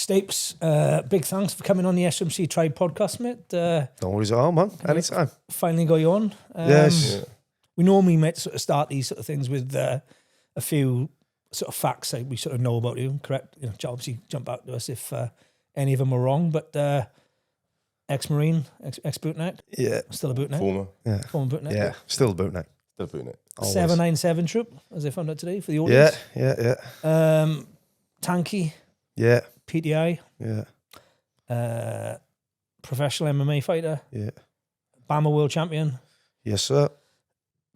Stapes, big thanks for coming on the SMC Tribe podcast, mate. No worries at all, man. Anytime. Finally got you on. Yes. Yeah. We normally, mate, sort of start these sort of things with a few sort of facts that we sort of know about you, correct? You know, obviously jump out to us if any of them are wrong, but ex-Marine, ex-bootneck? Yeah. Still a bootneck? Former. Yeah. Former bootneck? Yeah, still a bootneck. Still a bootneck. 797 troop, as I found out today for the audience. Yeah. Tanky, Yeah. PTI, Yeah. professional MMA fighter, Yeah. Bama world champion, Yes, sir.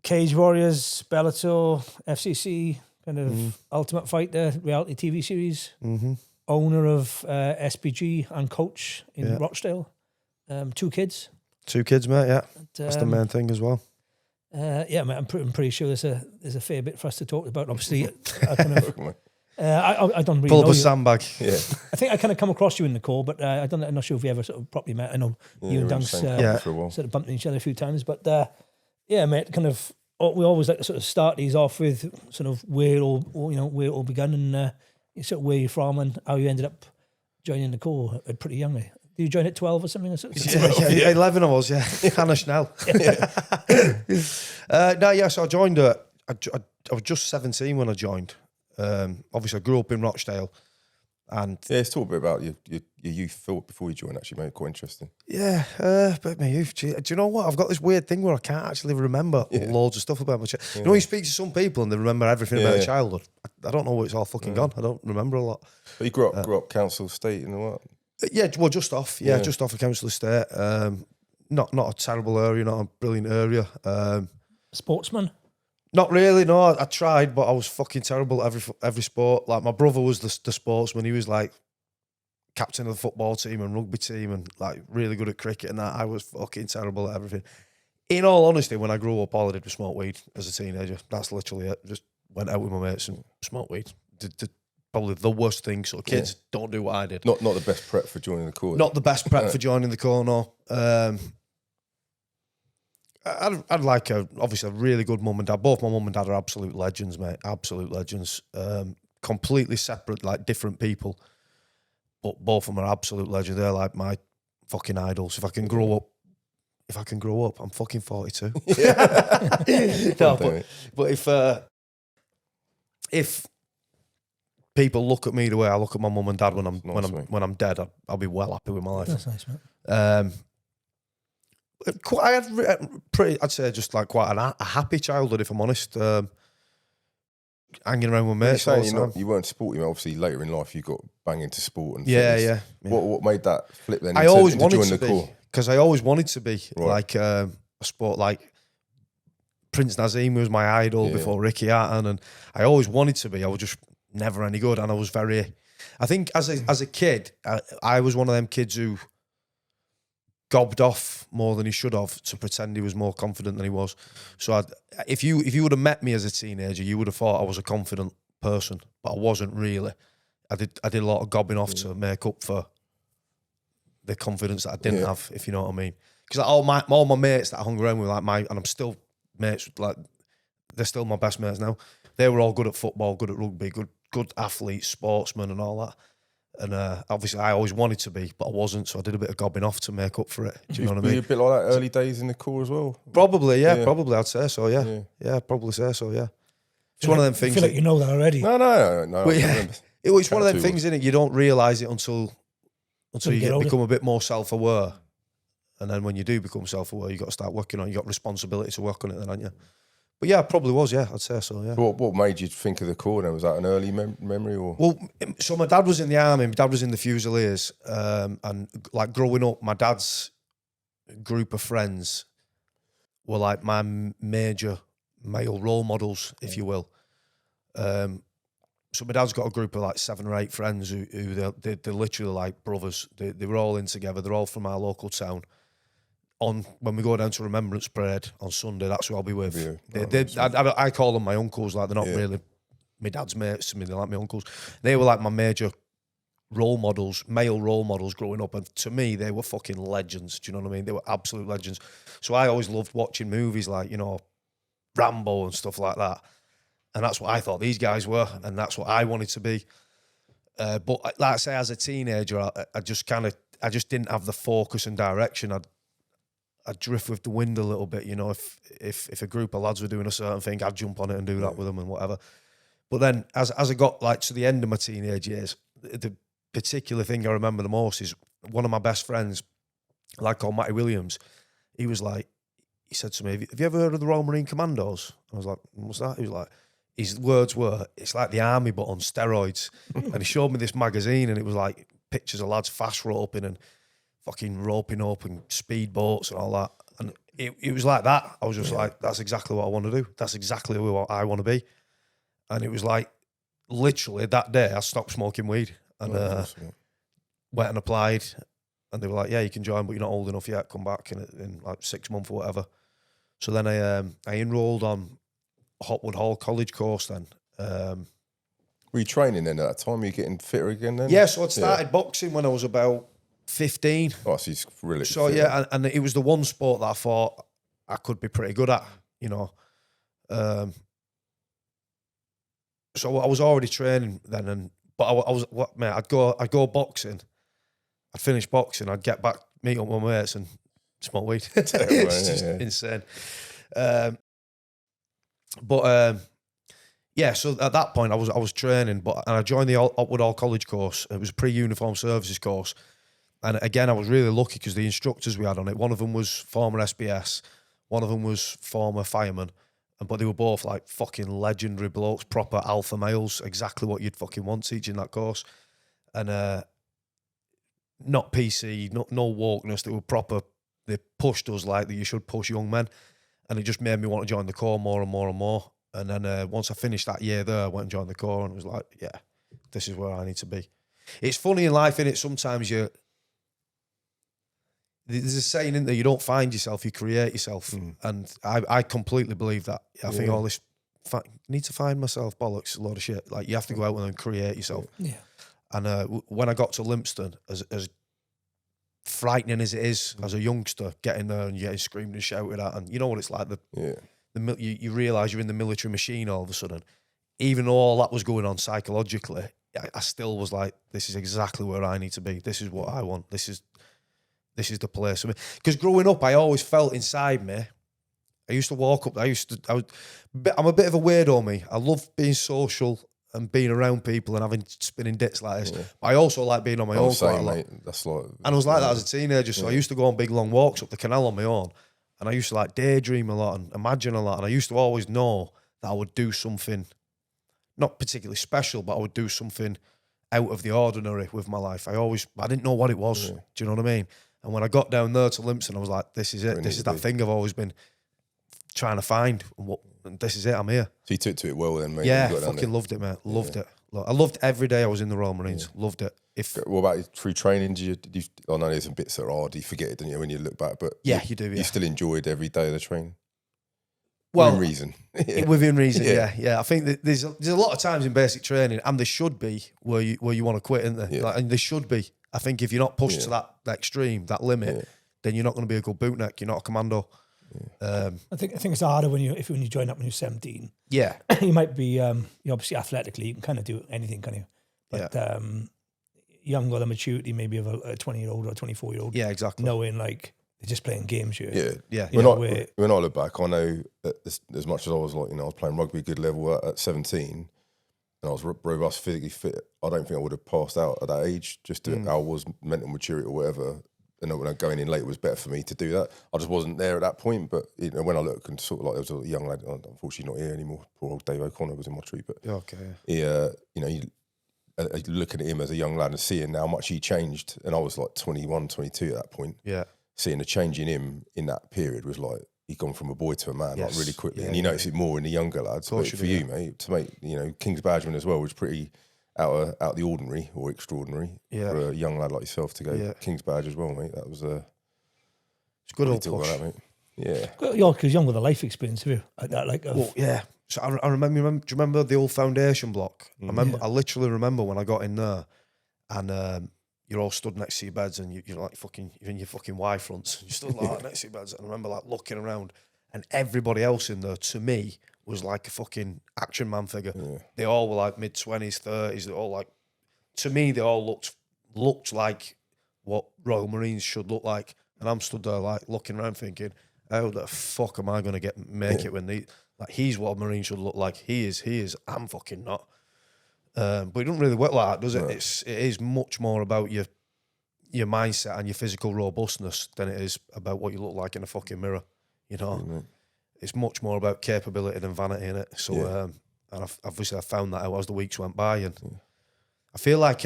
Cage Warriors, Bellator, FCC, kind of Ultimate Fighter, reality TV series, owner of SPG and coach in Rochdale. 2 kids. 2 kids, mate, yeah. That's the main thing as well. Yeah, mate, I'm pretty sure there's a fair bit for us to talk about. Obviously, I kind of... I don't really Pull up know a you. sandbag. Yeah. I think I kind of come across you in the call, but I'm not sure if we ever sort of properly met. I know you and Dunks for a while. sort of bumped into each other a few times, but yeah, mate, kind of we always like to sort of start these off with sort of where it all began and sort of where you're from and how you ended up joining the corps at pretty young. Did you join at 12 or something? Yeah, 11 of us, yeah. Hannah Schnell. So I joined, I was just 17 when I joined. Obviously, I grew up in Rochdale. And let's talk a bit about your youth thought before you joined, actually, mate. Quite interesting. Yeah, but my youth. Do you know what? I've got this weird thing where I can't actually remember loads of stuff about my childhood. You know, you speak to some people and they remember everything about their childhood. I don't know where it's all fucking gone. I don't remember a lot. But you grew up council estate and all that? Yeah, well, just off. Yeah, just off a council estate. Not a terrible area, not a brilliant area. Sportsman? Not really, no. I tried, but I was fucking terrible at every sport. Like, my brother was the sportsman. He was like captain of the football team and rugby team and like really good at cricket and that. I was fucking terrible at everything. In all honesty, when I grew up, all I did was smoke weed as a teenager. That's literally it. Just went out with my mates and smoked weed. Did probably the worst thing. So kids, don't do what I did. Not the best prep for joining the corps. Not the best prep for joining the corps, no. I'd like obviously a really good mum and dad. Both my mum and dad are absolute legends, mate. Absolute legends. Completely separate, like different people. But both of them are absolute legends. They're like my fucking idols. If I can grow up, I'm fucking 42. No, but if people look at me the way I look at my mum and dad when I'm dead, I'll be well happy with my life. That's nice, mate. I had I'd say just like quite a happy childhood, if I'm honest. Hanging around with mates all the time. You weren't sporty, obviously later in life you got bang into sport and fitness. Yeah. What made that flip then? I always wanted join to the be, corps? because I always wanted to be like a sport like Prince Nazim was my idol before Ricky Hatton, and I always wanted to be. I was just never any good, and I was I think as a kid, I was one of them kids who gobbed off more than he should have to pretend he was more confident than he was. So if you would have met me as a teenager, you would have thought I was a confident person, but I wasn't really. I did a lot of gobbing off to make up for the confidence that I didn't have, if you know what I mean. Because all my mates that I hung around with, and I'm still mates, like they're still my best mates now. They were all good at football, good at rugby, good athletes, sportsmen, and all that. And obviously, I always wanted to be, but I wasn't. So I did a bit of gobbing off to make up for it. Do you know what I mean? Were you a bit like that early days in the corps as well? Probably, yeah. Probably, I'd say so. Yeah, probably say so. Yeah. It's one of them things. I feel like you know that already. No. But it's one of them things, isn't it? You don't realise it until you become a bit more self-aware. And then when you do become self-aware, you got to start working on it. You got responsibility to work on it then, haven't you? But yeah, probably was, yeah, I'd say so, yeah. What made you think of the corps then? Was that an early memory or? Well, so my dad was in the army, my dad was in the Fusiliers, and like growing up, my dad's group of friends were like my major male role models, if you will. So my dad's got a group of like 7 or 8 friends who they're literally like brothers. They were all in together, they're all from our local town. When we go down to Remembrance Parade on Sunday, that's who I'll be with. I call them my uncles, like they're not really my dad's mates to me, they're like my uncles. They were like my major role models, male role models growing up, and to me, they were fucking legends, do you know what I mean? They were absolute legends. So I always loved watching movies like, Rambo and stuff like that. And that's what I thought these guys were, and that's what I wanted to be. But like I say, as a teenager, I just didn't have the focus and direction. I'd drift with the wind a little bit, you know. If a group of lads were doing a certain thing, I'd jump on it and do that with them and whatever. But then as I got like to the end of my teenage years, the particular thing I remember the most is one of my best friends, a lad called Matty Williams. He said to me, "Have you ever heard of the Royal Marine Commandos?" I was like, "What's that?" He was like, his words were, "It's like the army but on steroids." And he showed me this magazine, and it was like pictures of lads fast roping and fucking roping up and speedboats and all that. And it was like that. I was just like, that's exactly what I want to do. That's exactly what I want to be. And it was like, literally that day, I stopped smoking weed and went and applied. And they were like, "Yeah, you can join, but you're not old enough yet. Come back in like 6 months or whatever." So then I enrolled on Hotwood Hall College course then. Were you training then at that time? Were you getting fitter again then? Yeah, so I'd started boxing when I was about 15. Oh, so he's really So fit. yeah, and it was the one sport that I thought I could be pretty good at, you know. So I was already training then, but I was mate. I'd go boxing. I'd finish boxing. I'd get back, meet up with my mates, and smoke weed. It's just insane. Yeah. So at that point, I was training, and I joined the Hotwood Hall College course. It was a pre-uniform services course, and again, I was really lucky because the instructors we had on it, one of them was former SBS, one of them was former fireman. But they were both like fucking legendary blokes, proper alpha males, exactly what you'd fucking want teaching that course. And not PC, no wokeness, they were proper, they pushed us like that you should push young men. And it just made me want to join the corps more and more and more. And then once I finished that year there, I went and joined the corps and it was like, yeah, this is where I need to be. It's funny in life, innit? Sometimes there's a saying in there, you don't find yourself, you create yourself. And I completely believe that. I think all this, need to find myself, bollocks, a lot of shit. Like, you have to go out and create yourself. Yeah. And when I got to Lympstone, as frightening as it is as a youngster, getting there and you're getting screamed and shouted at, and you know what it's like, you realise you're in the military machine all of a sudden. Even though all that was going on psychologically, I still was like, this is exactly where I need to be. This is what I want. This is the place for me. Because growing up, I always felt inside me. I used to walk up. I'm a bit of a weirdo, me. I love being social and being around people and having spinning dits like this. Yeah. But I also like being on my own quite a lot. Mate. That's like, and I was like that as a teenager. So I used to go on big long walks up the canal on my own, and I used to like daydream a lot and imagine a lot. And I used to always know that I would do something, not particularly special, but I would do something out of the ordinary with my life. I didn't know what it was. Do you know what I mean? And when I got down there to Lympstone, I was like, this is it. This is that thing I've always been trying to find. And this is it. I'm here. So you took to it well then, mate? Yeah, fucking loved it, mate. Loved it. I loved every day I was in the Royal Marines. Yeah. Loved it. What about through training? I know there's some bits that are hard. You forget it, don't you, when you look back? But yeah, you do. Yeah. You still enjoyed every day of the training? Well, within reason. Within reason, yeah. I think that there's a lot of times in basic training, and there should be, where you want to quit, isn't there? Yeah. And there should be. I think if you're not pushed to that extreme, that limit, then you're not going to be a good bootneck. You're not a commando. I think it's harder when you join up when you're 17. Yeah, you might be you're obviously athletically you can kind of do anything, can you? But younger, the maturity maybe of a 20-year-old or a 24-year-old. Yeah, exactly. Knowing like they're just playing games here. Yeah. When I look back, I know that as much as I was like, I was playing rugby at a good level at 17. And I was robust, physically fit. I don't think I would have passed out at that age. Just how I was, mental maturity or whatever. And when I going in late, it was better for me to do that. I just wasn't there at that point. But when I look and sort of like there was a young lad, unfortunately not here anymore. Poor old Dave O'Connor was in my tree. But you looking at him as a young lad and seeing how much he changed. And I was like 21, 22 at that point. Yeah, seeing the change in him in that period was like, he'd gone from a boy to a man like really quickly. And you notice it more in the younger lads. But for you, mate, to make, King's Badgerman as well was pretty out of the ordinary or extraordinary for a young lad like yourself to go King's Badge as well, mate. That was it's good old push. That, mate. Yeah. Well, because young with a life experience, have you? So I remember, do you remember the old foundation block? I literally remember when I got in there and you're all stood next to your beds and you're like you're in your fucking Y fronts. You stood like next to your beds. And I remember like looking around and everybody else in there, to me, was like a fucking action man figure. Yeah. They all were like mid-20s, 30s. They're all like to me, they all looked like what Royal Marines should look like. And I'm stood there like looking around thinking, how the fuck am I going to make it when he's what a Marine should look like. He is. I'm fucking not. But it doesn't really work like that, does it? No. It is much more about your mindset and your physical robustness than it is about what you look like in a fucking mirror. You know, it's much more about capability than vanity in it. So, and I found that out as the weeks went by, and I feel like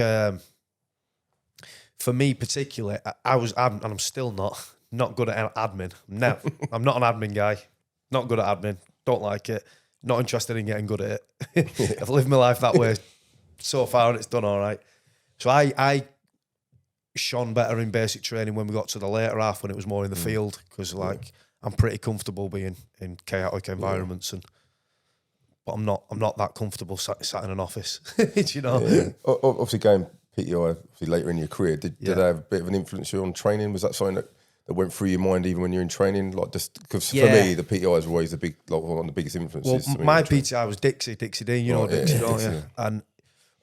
for me particularly, and I'm still not good at admin. No, I'm not an admin guy. Not good at admin. Don't like it. Not interested in getting good at it. I've lived my life that way so far, and it's done all right. So I shone better in basic training when we got to the later half, when it was more in the field, because I'm pretty comfortable being in chaotic environments, but I'm not that comfortable sat in an office. You know. Yeah. Obviously, going PTI obviously later in your career, did that have a bit of an influence on training? Was that something that went through your mind even when you're in training? Like, just because for me, the PTI is always one of the biggest influences. Well, my PTI was Dixie Dean. You know Dixie, don't you?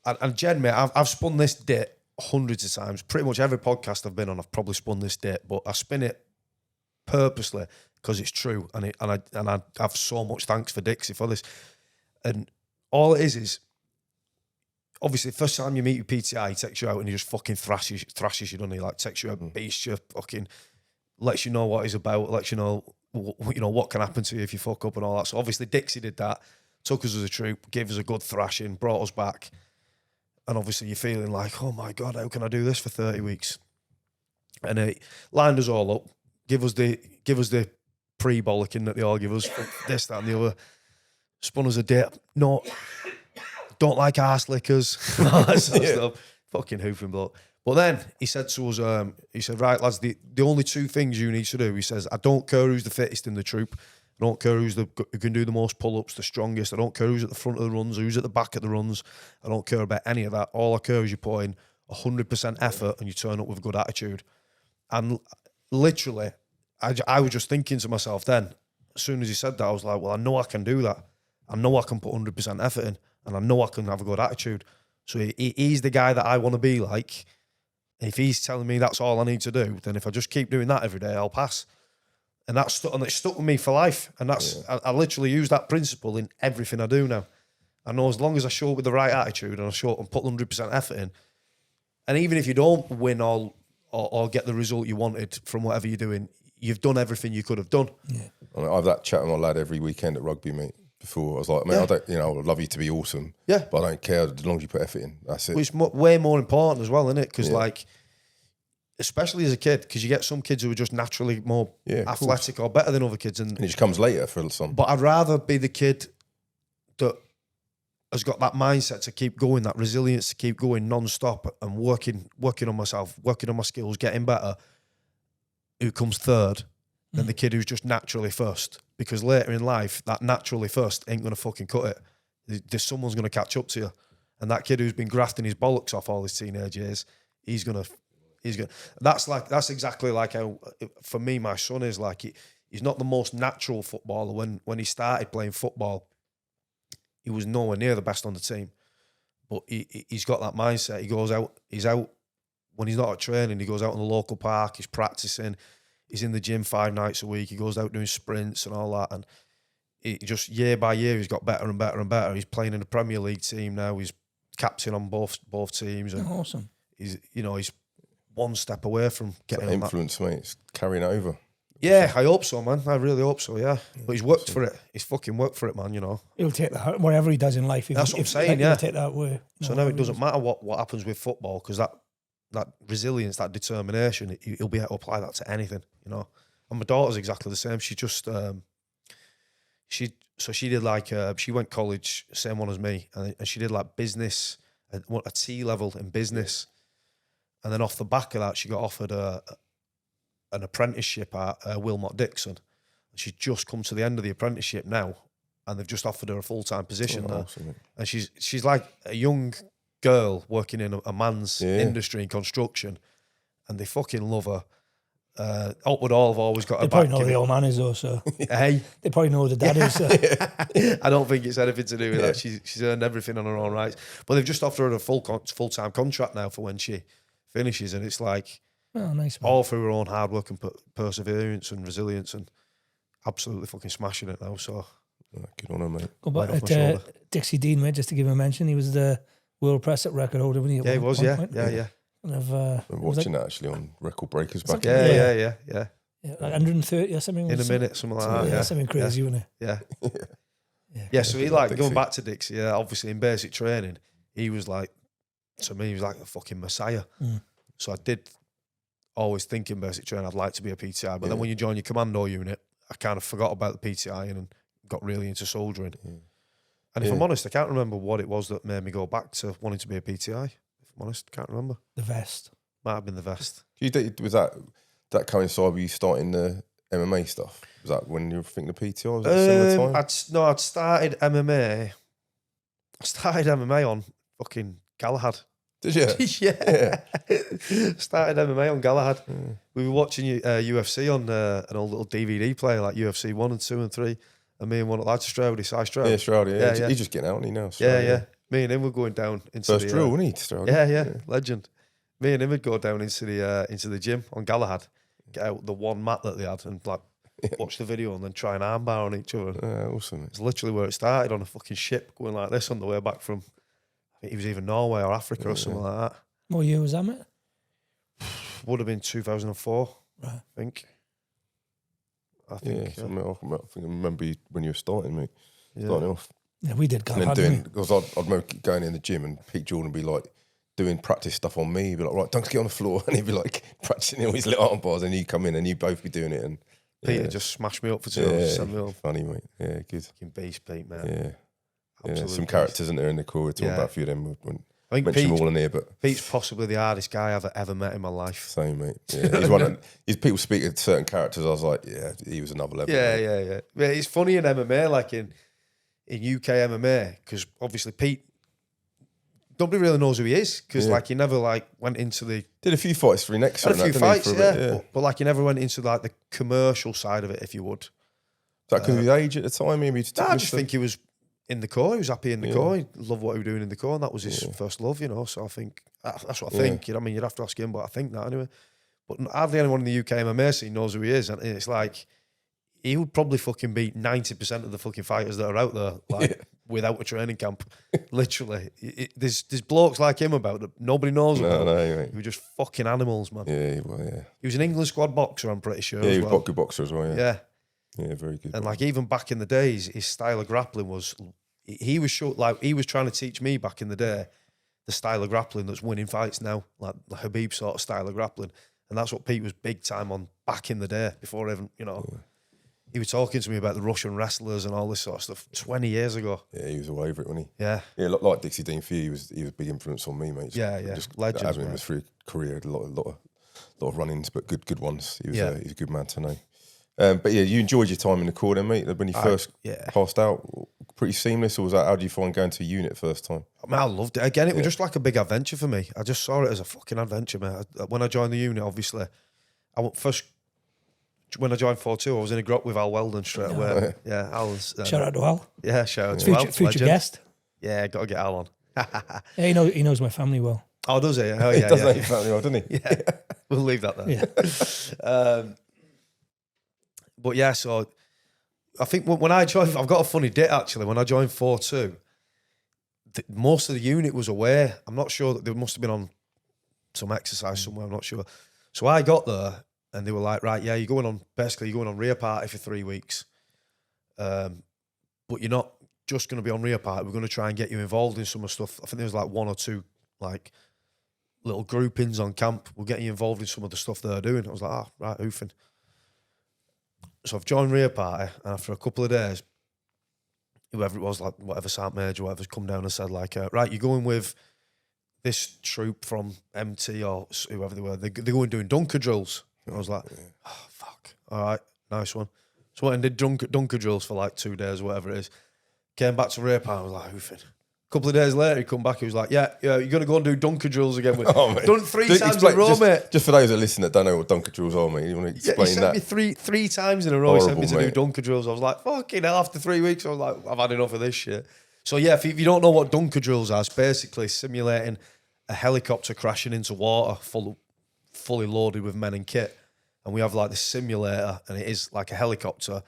And Jen, mate, I've spun this date hundreds of times. Pretty much every podcast I've been on, I've probably spun this date, but I spin it purposely because it's true, and I have so much thanks for Dixie for this. And all it is obviously, first time you meet your PTI, he takes you out and he just fucking thrashes you, doesn't he? Like, takes you out, beats you, fucking lets you know what he's about, lets you know, what can happen to you if you fuck up and all that. So obviously Dixie did that, took us as a troop, gave us a good thrashing, brought us back. And obviously you're feeling like, oh my God, how can I do this for 30 weeks? And he lined us all up, give us the pre-bollocking that they all give us, this, that and the other. Spun us a date. No, don't like arse lickers, all that sort of stuff. Fucking hoofing bloke. But then he said to us, right, lads, the only two things you need to do, he says, I don't care who's the fittest in the troop. I don't care who can do the most pull-ups, the strongest. I don't care who's at the front of the runs, who's at the back of the runs. I don't care about any of that. All I care is you put in 100% effort and you turn up with a good attitude. And literally, I was just thinking to myself then, as soon as he said that, I was like, well, I know I can do that. I know I can put 100% effort in, and I know I can have a good attitude. So he's the guy that I want to be like. If he's telling me that's all I need to do, then if I just keep doing that every day, I'll pass. And it stuck with me for life. And that's I literally use that principle in everything I do now. I know as long as I show up with the right attitude and I show up and put 100% effort in, and even if you don't win or get the result you wanted from whatever you're doing, you've done everything you could have done. Yeah. I have that chat with my lad every weekend at rugby, mate. Before I was like, I don't, I would love you to be awesome. Yeah. But I don't care as long as you put effort in. That's it. Which is way more important as well, isn't it? Because like, especially as a kid, because you get some kids who are just naturally more athletic or better than other kids. And it just comes later for some. But I'd rather be the kid that has got that mindset to keep going, that resilience to keep going non-stop and working on myself, working on my skills, getting better, who comes third, than the kid who's just naturally first. Because later in life, that naturally first ain't going to fucking cut it. Someone's going to catch up to you. And that kid who's been grafting his bollocks off all his teenage years, he's going to, that's exactly like how, for me, my son is like, he's not the most natural footballer. When he started playing football, he was nowhere near the best on the team. But he's got that mindset. He's out when he's not at training, he goes out in the local park, he's practicing, he's in the gym 5 nights a week, he goes out doing sprints and all that. And it just year by year, he's got better and better and better. He's playing in the Premier League team now. He's captain on both teams. And awesome. He's one step away from getting that influence, mate. It's carrying over. Yeah, I hope so, man. I really hope so, yeah. But he's worked for it. He's fucking worked for it, man, He'll take that, whatever he does in life. That's what I'm saying, yeah. He'll take that way. So now it doesn't matter what happens with football, because that resilience, that determination, he'll be able to apply that to anything, And my daughter's exactly the same. She just, she did like, she went college, same one as me, and she did like business, a T level in business. And then off the back of that, she got offered an apprenticeship at Wilmot Dixon. She's just come to the end of the apprenticeship now, and they've just offered her a full-time position there. Awesome. And she's like a young girl working in a man's industry in construction, and they fucking love her. Upward Hall have always got They a probably back. know who the old man is, though, so Hey, they probably know who the dad is. So. I don't think it's anything to do with that. She's earned everything on her own rights. But they've just offered her a full-time contract now for when she finishes, and it's like Oh, nice, man. all through her own hard work and perseverance and resilience, and absolutely fucking smashing it now. So good on her, mate. Go Right back off my shoulder. Dixie Dean, mate, just to give him a mention. He was the world press at record holder, wasn't he? yeah, he was. Yeah. Point? Yeah. And I've, I'm watching that actually on Record Breakers back. Something- Yeah. like 130 or something. In a minute, something like that. Yeah, something crazy, wasn't it? Yeah. Yeah. Yeah, so he Yeah, like Dixie. going back to Dixie, yeah, obviously in basic training, he was like, to me, he was like a fucking messiah. Mm. So I did always think in basic training I'd like to be a PTI, but then when you join your commando unit, I kind of forgot about the PTI and got really into soldiering. And if I'm honest, I can't remember what it was that made me go back to wanting to be a PTI. If I'm honest, can't remember. The vest. Might have been the vest. Was that coincide with you starting the MMA stuff? Was that when you were thinking the PTI? Was that similar time? I'd started MMA. I started MMA on fucking Galahad. Did you? yeah. Started MMA on Galahad. We were watching UFC on an old little DVD player, like UFC 1 and 2 and 3. And me and one of the lads, Stroud, Yeah, Stroud, yeah. He's just getting out, isn't he, now? Yeah. Me and him were going down into First the... drill, wasn't he, Stroud? Yeah, legend. Me and him would go down into the gym on Galahad, get out the one mat that they had and like watch the video and then try and armbar on each other. Awesome. It's literally where it started, on a fucking ship going like this on the way back from, I think he was either Norway or Africa or something like that. What year was that, mate? Would have been 2004, Right. I think. I Yeah, think. so I think I remember you when you were starting, mate. Yeah. Starting off. Yeah, we did And then Galahad, doing, didn't because I'd remember going in the gym and Pete Jordan would be like doing practice stuff on me. He'd be like, right, don't get on the floor. And he'd be like practicing all his little arm bars and you come in and you both be doing it. And Peter just smashed me up for 2 hours, sent me home. funny, mate. Yeah, good. Fucking beast, Pete, man. Yeah. Absolute Some beast. characters in there in the core. We're talking Yeah. about a few of them. Won't I think mention them all in here, but Pete's possibly the hardest guy I've ever met in my life. same, mate. Yeah, he's one of, people speak of certain characters. I was like, yeah, he was another level. Yeah, mate. yeah. Yeah, it's funny in MMA, like in UK MMA, because obviously Pete, nobody really knows who he is, because like he never like went into the... Did a few fights for Nexa. Had a few fights, for a yeah. bit, But like he never went into like the commercial side of it, if you would. Is that because of his age at the time? Maybe I just think he was in the core. He was happy in the Yeah. core. He loved what he was doing in the core, and that was his first love, you know. So I think that's what I think. You know, I mean, you'd have to ask him, but I think that anyway. But hardly anyone in the UK MMA scene knows who he is, and it's like he would probably fucking beat 90% of the fucking fighters that are out there, like without a training camp. Literally, there's blokes like him about that nobody knows about. No, mate. Who were just fucking animals, man. Yeah, well, yeah. He was an England squad boxer, I'm pretty sure. Yeah, as he was well. a good boxer as well, yeah. Yeah. Yeah, very good. And like even back in the days, his style of grappling was he was trying to teach me back in the day the style of grappling that's winning fights now, like the Habib sort of style of grappling. And that's what Pete was big time on back in the day, before even, you know. He was talking to me about the Russian wrestlers and all this sort of stuff 20 years ago. Yeah, he was all over it, wasn't he? Yeah. Yeah, like Dixie Dean for you, he was a big influence on me, mate. Yeah. Just Legends, having him man. as through a career, a lot of run-ins, but good ones. He was he's a good man to know. But yeah, you enjoyed your time in the corps then, mate, when you first passed out. Pretty seamless, or was that, how do you find going to a unit first time? I mean, I loved it. Again, it was just like a big adventure for me. I just saw it as a fucking adventure, man. When I joined the unit, obviously, when I joined 4-2, I was in a group with Al Weldon straight away. Yeah, Al's... Shout out to Al. Yeah, shout out to Al. Future legend. guest. Yeah, got to get Al on. Yeah, he knows my family well. Oh, does he? Oh, He yeah, does yeah. know your family well, doesn't he? Yeah, we'll leave that there. Yeah. But yeah, so I think when I joined, I've got a funny bit actually. When I joined 4-2, most of the unit was away. I'm not sure that they must have been on some exercise somewhere. I'm not sure. So I got there and they were like, right, yeah, you're going on rear party for 3 weeks. But you're not just going to be on rear party. We're going to try and get you involved in some of the stuff. I think there was like 1 or 2 like little groupings on camp. We'll get you involved in some of the stuff they're doing. I was like, right, oofing. So I've joined rear party, and after a couple of days, whoever it was, like whatever Sergeant Major, whatever's come down and said, like, right, you're going with this troop from MT or whoever they were. They're going doing dunker drills. And I was like, oh, fuck. All right, nice one. So I went and did dunker drills for like 2 days, whatever it is. Came back to rear party, I was like, oofing. couple of days later, he come back. He was like, "Yeah, you're gonna go and do dunker drills again." Oh, mate. Done 3 times in a row, mate. Just for those that listen that don't know what dunker drills are, mate, you want to explain he sent that? me three times in a row. He sent me to Horrible, do mate. dunker drills. I was like, "Fucking hell!" After 3 weeks, I was like, "I've had enough of this shit." So yeah, if you don't know what dunker drills are, it's basically simulating a helicopter crashing into water, fully loaded with men and kit. And we have like this simulator, and it is like a helicopter,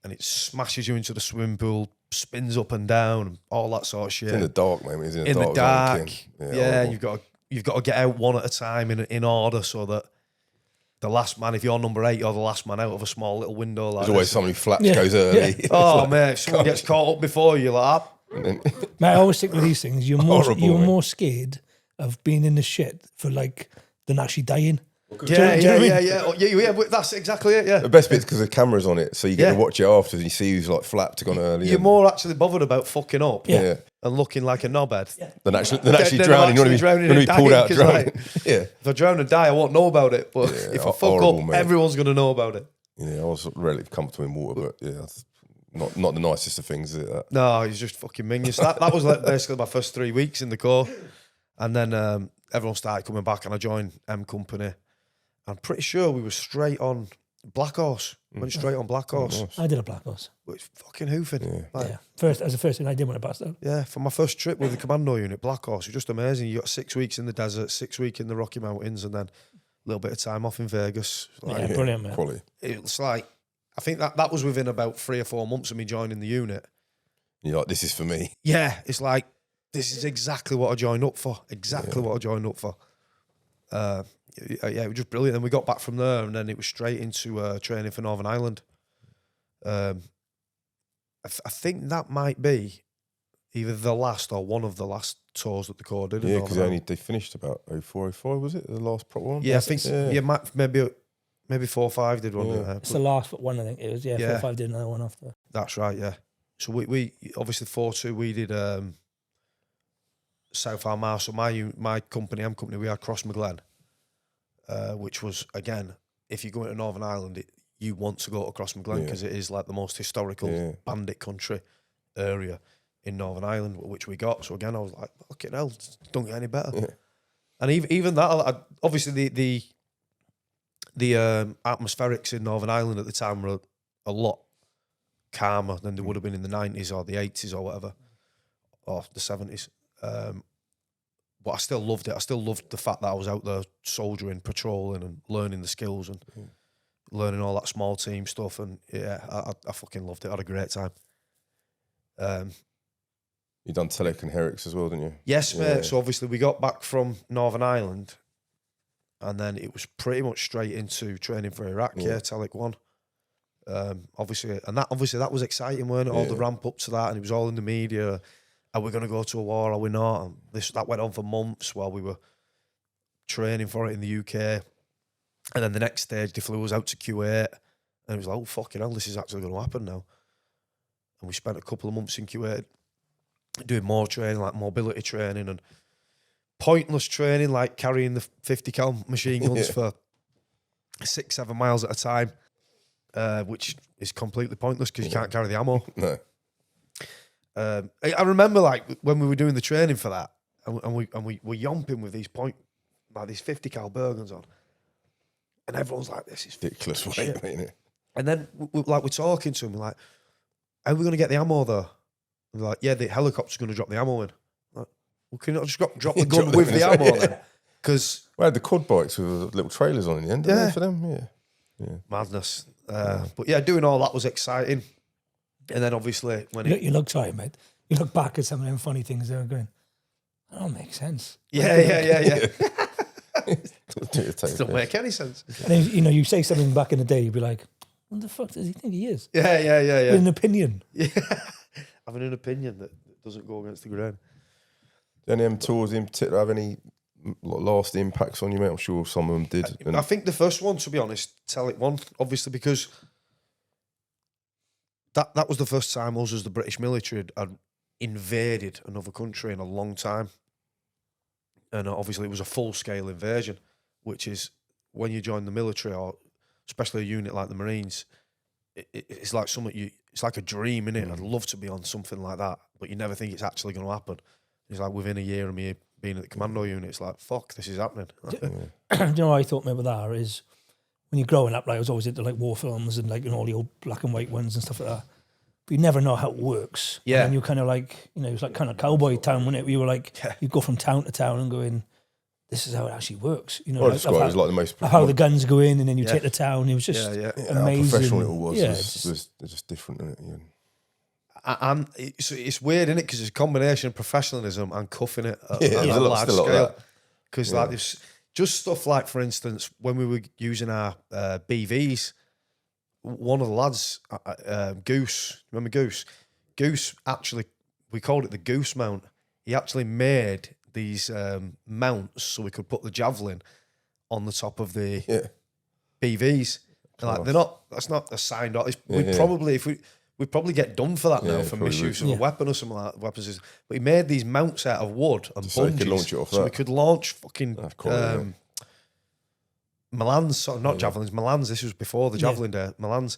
and it smashes you into the swimming pool, spins up and down, and all that sort of shit. It's in the dark, mate. It's In the dark, yeah. You've got to get out one at a time in order, so that the last man, if you're number 8, you're the last man out of a small little window. Like There's always this. someone who flaps goes early. Yeah. Oh man, if someone gets caught up before you, like, Mate, I always think with these things, you're Horrible, mate. more scared of being in the shit for like than actually dying. Yeah, but that's exactly it. Yeah, The best bit's because the camera's on it, so you get to watch it after, and you see who's like flapped, gone early. you're more actually bothered about fucking up, Yeah. and looking like a knobhead. than actually Then drowning. I'm You actually want to be and pulled out dying, 'cause, drowning. like, Yeah, If I drown and die, I won't know about it. But Yeah, if I fuck horrible, up, mate. everyone's gonna know about it. yeah. I was relatively comfortable in water, but yeah, that's not the nicest of things, is it? That? No, he's just fucking minging. So that was like basically my first 3 weeks in the Corps, and then everyone started coming back, and I joined M Company. I'm pretty sure we were straight on Black Horse. Went straight on Black Horse. Nice. I did a Black Horse. Which fucking hoofing. Yeah. Like, Yeah, that was the first thing I did when I passed out. Yeah, for my first trip with the commando unit, Black Horse, it was just amazing. You got 6 weeks in the desert, 6 weeks in the Rocky Mountains, and then a little bit of time off in Vegas. Like, Yeah, brilliant, man. Quality. It's like, I think that was within about 3 or 4 months of me joining the unit. You're like, this is for me. Yeah, it's like, this is exactly what I joined up for. What I joined up for. Yeah, it was just brilliant. And we got back from there, and then it was straight into training for Northern Ireland. I think that might be either the last or one of the last tours that the Corps did. Yeah, because they finished about 04, was it? The last proper one? Yeah, I think maybe 4 or 5 did one. Yeah. It's the last one, I think it was. Yeah, 4 or 5 did another one after. That's right, yeah. So we obviously 4-2, we did South Armagh. So my company, M Company, we had Crossmaglen, which was, again, if you go into Northern Ireland, you want to go to Crossmaglen because it is like the most historical bandit country area in Northern Ireland, which we got. So again, I was like, fucking hell, don't get any better. Yeah. And even that, obviously the atmospherics in Northern Ireland at the time were a lot calmer than they would have been in the 90s or the 80s or whatever, or the 70s. But I still loved it. I still loved the fact that I was out there soldiering, patrolling and learning the skills and learning all that small team stuff. And yeah, I fucking loved it. I had a great time. You done Telek and Herrick's as well, didn't you? Yes, mate. So obviously we got back from Northern Ireland, and then it was pretty much straight into training for Iraq. Yeah, Telek 1. Obviously that was exciting, weren't it? All the ramp up to that, and it was all in the media. Are we going to go to a war? Are we not? And that went on for months while we were training for it in the UK. And then the next stage, they flew us out to Kuwait, and it was like, oh fucking hell, this is actually going to happen now. And we spent a couple of months in Kuwait doing more training, like mobility training and pointless training, like carrying the 50 cal machine guns for 6-7 miles at a time, which is completely pointless because you can't carry the ammo. No. I remember like when we were doing the training for that, and we were yomping with these these 50 cal burguns on, and everyone's like, "This is Ridiculous weight, ain't it?" And then we're talking to them, we're like, "How are we going to get the ammo there?" And they're like, "Yeah, the helicopter's going to drop the ammo in." I'm like, well, can you not just drop the gun with the ammo then? Because we had the quad bikes with little trailers on in the end, didn't they, for them? Yeah. Madness. But yeah, doing all that was exciting. And then obviously when you look tired, mate. You look back at some of them funny things they were going, that don't make sense. Yeah. Doesn't make any sense. And then, you say something back in the day, you'd be like, what the fuck does he think he is? Yeah. With an opinion. Yeah. Having an opinion that doesn't go against the grain. Do any of them tours in particular have any last impacts on you, mate? I'm sure some of them did. I think the first one, to be honest, Telek 1, obviously, because that was the first time us as the British military had invaded another country in a long time. And obviously it was a full-scale invasion, which is when you join the military, or especially a unit like the Marines, it's like something it's like a dream, innit? I'd love to be on something like that, but you never think it's actually going to happen. It's like within a year of me being at the commando unit, it's like, fuck, this is happening. Do you know what I thought maybe that is when you're growing up, like I was always into like war films and like, you know, all the old black and white ones and stuff like that. But you never know how it works. Yeah. And you kind of like, you know, it was like kind of cowboy town, wasn't it? You were like, you go from town to town and going, this is how it actually works. You know, Well, like, it was like the most how the guns go in and then you take the town. It was just how amazing. professional it all was. Yeah, It's just different, isn't it? Yeah. And it's weird, isn't it? Because it's a combination of professionalism and cuffing it at Yeah, a large still a lot of scale. that. Because like there's just stuff like, for instance, when we were using our BVs, one of the lads, Goose, remember Goose? Goose actually, we called it the Goose mount. He actually made these mounts so we could put the javelin on the top of the BVs. And like they're not, that's not a signed off. We'd probably get done for that now for misuse of a weapon or something like that. Weapons, but he made these mounts out of wood and so bungees, could launch it off so that. we could launch fucking Milans, not javelins, Milans. This was before the javelin day, Milans.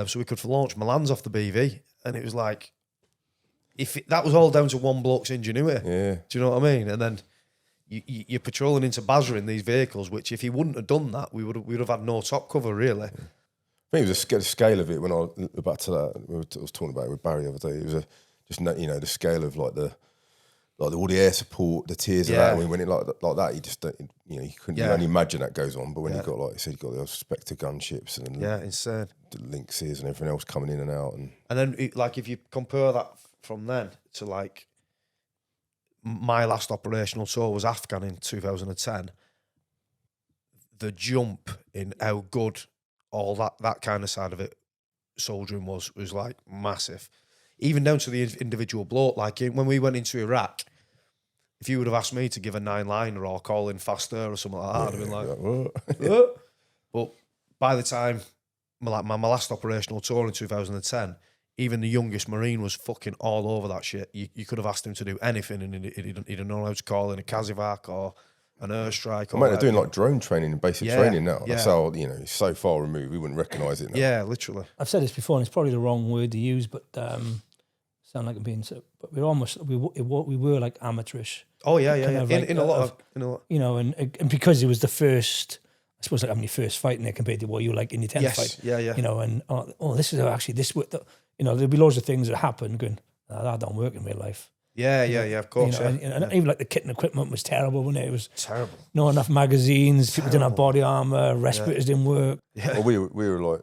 So we could launch Milans off the BV, and it was like, that was all down to one bloke's ingenuity. Yeah. Do you know what I mean? And then you're patrolling into Basra in these vehicles, which if he wouldn't have done that, we would have had no top cover really. I think it was the scale of it when I back to that. I was talking about it with Barry the other day. It was the scale of like all the air support, the tiers of that. When it like that, you just don't, you couldn't you only imagine that goes on. But when you got, like you said, you got the Spectre gunships and insane, the Lynxes and everything else coming in and out, and then if you compare that from then to like my last operational tour was Afghan in 2010. The jump in how good all that kind of side of it soldiering was like massive, even down to the individual bloke. Like when we went into Iraq, if you would have asked me to give a 9-liner or call in faster or something like that, I'd have been like, what? But by the time my last operational tour in 2010, even the youngest Marine was fucking all over that shit. You could have asked him to do anything and he'd have known how to call in a Kazivac or an airstrike. They're doing like drone training and basic training now. Yeah. That's how, it's so far removed, we wouldn't recognise it now. Yeah, literally. I've said this before, and it's probably the wrong word to use, but sound like I'm being so. But we were like amateurish. Oh yeah. Like, in a lot. You know, and because it was the first, I suppose, like how many first fight in there compared to what you were like in your 10th fight. Yeah. You know, and this is how actually this worked. You know, there'll be loads of things that happen going, that don't work in real life. Yeah, of course. You know, and even like the kit and equipment was terrible, wasn't it? It was terrible. Not enough magazines, people didn't have body armour, respirators didn't work. Yeah. Well, we were like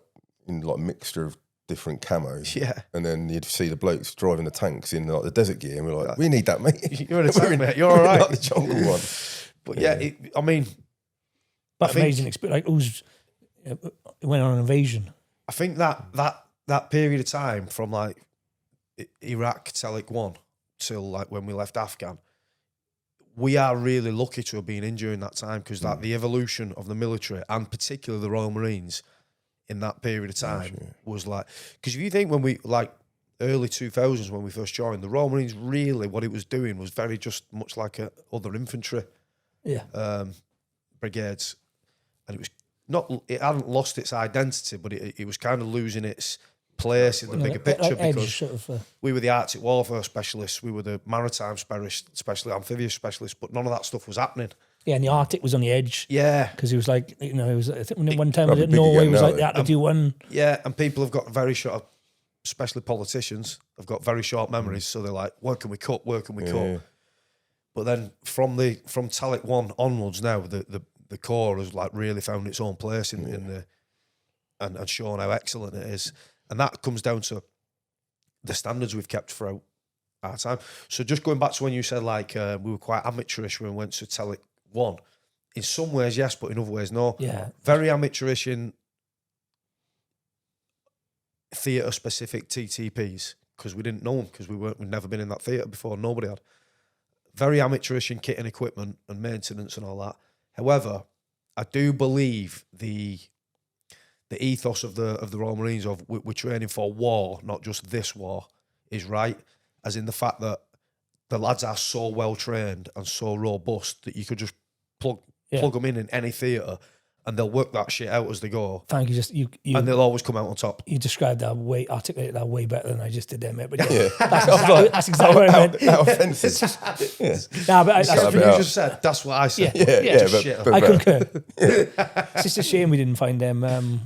in like mixture of different camos. Yeah. And then you'd see the blokes driving the tanks in like the desert gear, and we're like, we need that, mate. You're in a tank, mate. You're all right. Like the jungle one. But I mean, but amazing experience. Like it went on an invasion. I think that period of time from like Iraq Telic 1 till like when we left Afghan, we are really lucky to have been in during that time, because the evolution of the military and particularly the Royal Marines in that period of time was like, because if you think when we like early 2000s when we first joined, the Royal Marines really what it was doing was very just much like other infantry brigades, and it hadn't lost its identity, but it was kind of losing its place in the bigger picture, because we were the Arctic warfare specialists, we were the maritime specialists, amphibious specialists, but none of that stuff was happening. Yeah, and the Arctic was on the edge. Yeah, because it was like, I think one time Norway was like they had to do one. Yeah, and people have got very short, especially politicians, have got very short memories, so they're like, where can we cut? Where can we cut? But then from Telic 1 onwards now, the Corps has like really found its own place in the and shown how excellent it is. And that comes down to the standards we've kept throughout our time. So just going back to when you said like we were quite amateurish when we went to Telic 1, in some ways yes, but in other ways no. Yeah. Very amateurish in theatre specific TTPs, because we didn't know them, because we'd never been in that theatre before. Nobody had. Very amateurish in kit and equipment and maintenance and all that. However, I do believe the ethos of the Royal Marines of we're training for war, not just this war, is right. As in the fact that the lads are so well trained and so robust that you could just plug them in any theatre and they'll work that shit out as they go, Thank you. and they'll always come out on top. You described that articulated that way better than I just did there, mate. But Yeah. that's exactly what I meant. How offensive. Nah, but That's what bit you out. just said. That's what I said. Yeah, Shit. but I better. concur. It's just a shame we didn't find them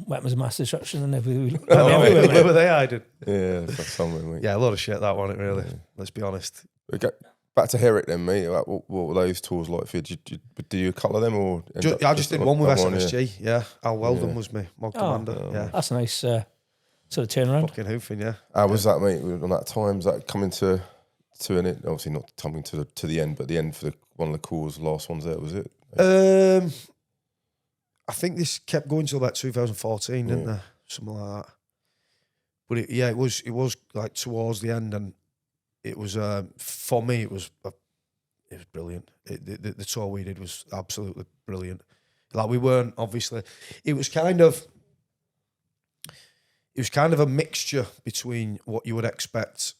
weapons of mass destruction and everywhere. Where were they hiding? Yeah, that's something, mate. Yeah, a lot of shit that one. Really. Let's be honest. We go back to Herrick then, mate. Like, what were those tours like for you? Do you a couple of them or? I just did one with another SMSG. Yeah, Al Weldon was my mod commander. Yeah, That's a nice sort of turnaround. fucking hoofing. Yeah. How was that, mate? On that time, was that coming to an end? Obviously not coming to the end, but the end for one of the calls, last ones there, was it? I think this kept going till about 2014, didn't there? Something like that. But it was like towards the end, and it was for me. It was brilliant. The tour we did was absolutely brilliant. Like, we weren't obviously. It was kind of a mixture between what you would expect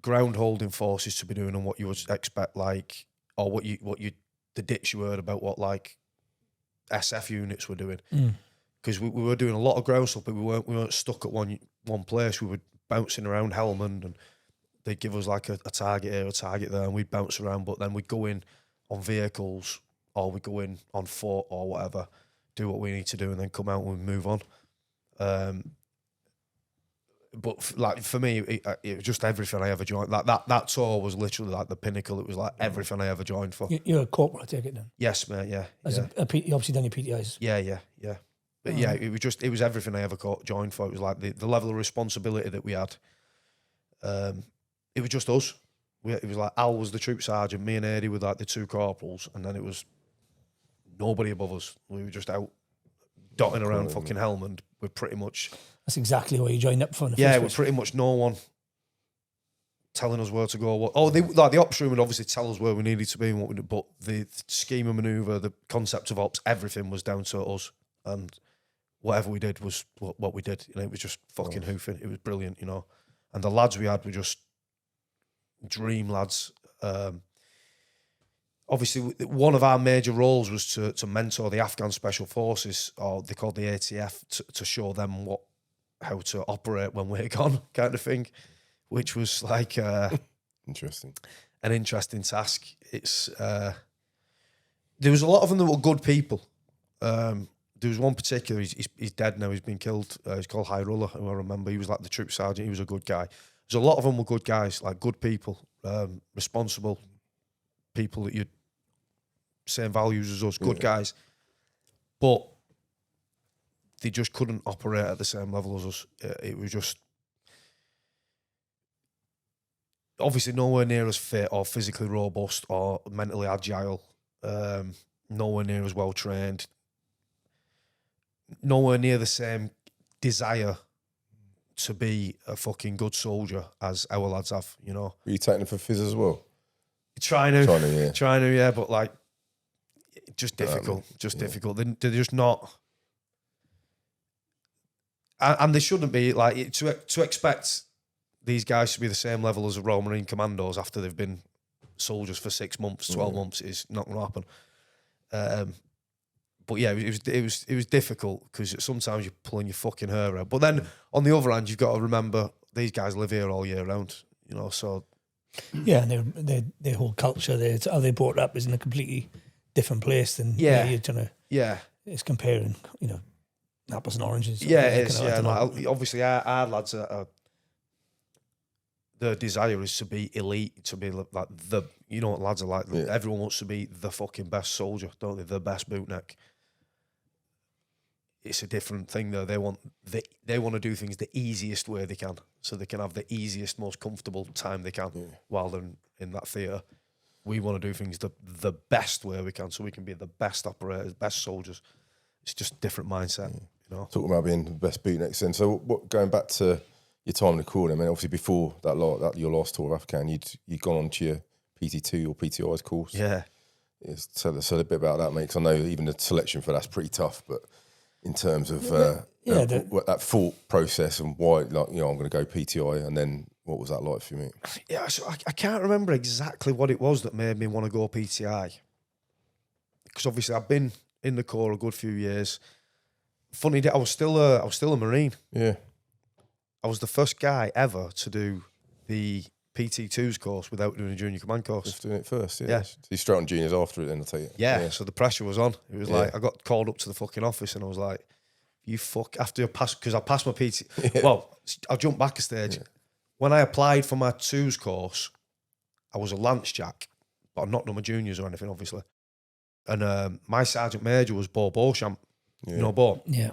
ground holding forces to be doing and what you would expect, like, or what you the dicks you heard about what like SF units were doing. Because we were doing a lot of ground stuff, but we weren't stuck at one place. We were bouncing around Helmand, and they'd give us like a target here, a target there, and we'd bounce around. But then we'd go in on vehicles, or we'd go in on foot or whatever, do what we need to do, and then come out and we'd move on. But like for me, it was just everything I ever joined. Like that tour was literally like the pinnacle. It was like everything I ever joined for. You're a corporal, I take it then. Yes, mate. Yeah. You obviously done your PTIs. Yeah. But yeah, it was everything I ever joined for. It was like the level of responsibility that we had. It was just us. It was like Al was the troop sergeant, me and Eddie were like the two corporals, and then it was nobody above us. We were just out dotting around fucking Helmand. We're pretty much. That's exactly what you joined up for. Yeah, we're pretty much no one telling us where to go. The ops room would obviously tell us where we needed to be and what we did, but the scheme of manoeuvre, the concept of ops, everything was down to us, and whatever we did was what we did. You know, it was just fucking hoofing. It was brilliant, you know. And the lads we had were just dream lads. Obviously, one of our major roles was to mentor the Afghan Special Forces, or they called the ATF, to show them how to operate when we're gone, kind of thing, which was like Interesting. An interesting task. It's there was a lot of them that were good people. There was one particular, he's dead now, he's been killed. He's called Hyrullah, who I remember. He was like the troop sergeant, he was a good guy. There's a lot of them were good guys, like good people, responsible people that you'd same values as us, good guys. But they just couldn't operate at the same level as us. It was just obviously nowhere near as fit or physically robust or mentally agile. Nowhere near as well trained. Nowhere near the same desire to be a fucking good soldier as our lads have, you know. Were you taking it for fizz as well? Trying to, yeah, but like, just difficult, difficult. They're just not, and they shouldn't be. Like, to expect these guys to be the same level as the Royal Marine Commandos after they've been soldiers for 6 months, 12 months is not going to happen. But yeah, it was difficult because sometimes you're pulling your fucking hair out. But then on the other hand, you've got to remember these guys live here all year round, you know. So yeah, and their whole culture, how they brought up is in a completely different place than you're trying to. Yeah, it's comparing, you know, apples and oranges. Yeah, it is. Yeah, like, obviously our lads are. Their desire is to be elite, to be like the, you know what lads are like. Yeah. Everyone wants to be the fucking best soldier, don't they? The best bootneck. It's a different thing though. They want to do things the easiest way they can, so they can have the easiest, most comfortable time they can while they're in that theatre. We want to do things the best way we can, so we can be the best operators, best soldiers. It's just a different mindset, you know. Talking about being the best bootnecks then. So what going back to your time in the Corps, I mean, obviously before that your last tour of Afghan, you'd gone on to your PT2 or PTI's course. Yeah. Tell a bit about that, mate, because I know even the selection for that's pretty tough, but in terms of that thought process and why, like, you know, I'm going to go PTI, and then what was that like for me? Yeah, so I can't remember exactly what it was that made me want to go PTI, because obviously I've been in the Corps a good few years. Funny, I was still a Marine. Yeah. I was the first guy ever to do the PT2s course without doing a junior command course. Just doing it first, yeah. Yeah. So you straight on juniors after it then, I'll tell you. Yeah, so the pressure was on. It was like, I got called up to the fucking office and I was like, after I passed, because I passed my PT. Well, I'll jump back a stage. Yeah. When I applied for my 2s course, I was a Lance Jack, but I'm not done my juniors or anything, obviously. And my Sergeant Major was Bo Beauchamp. You know Bo? Yeah.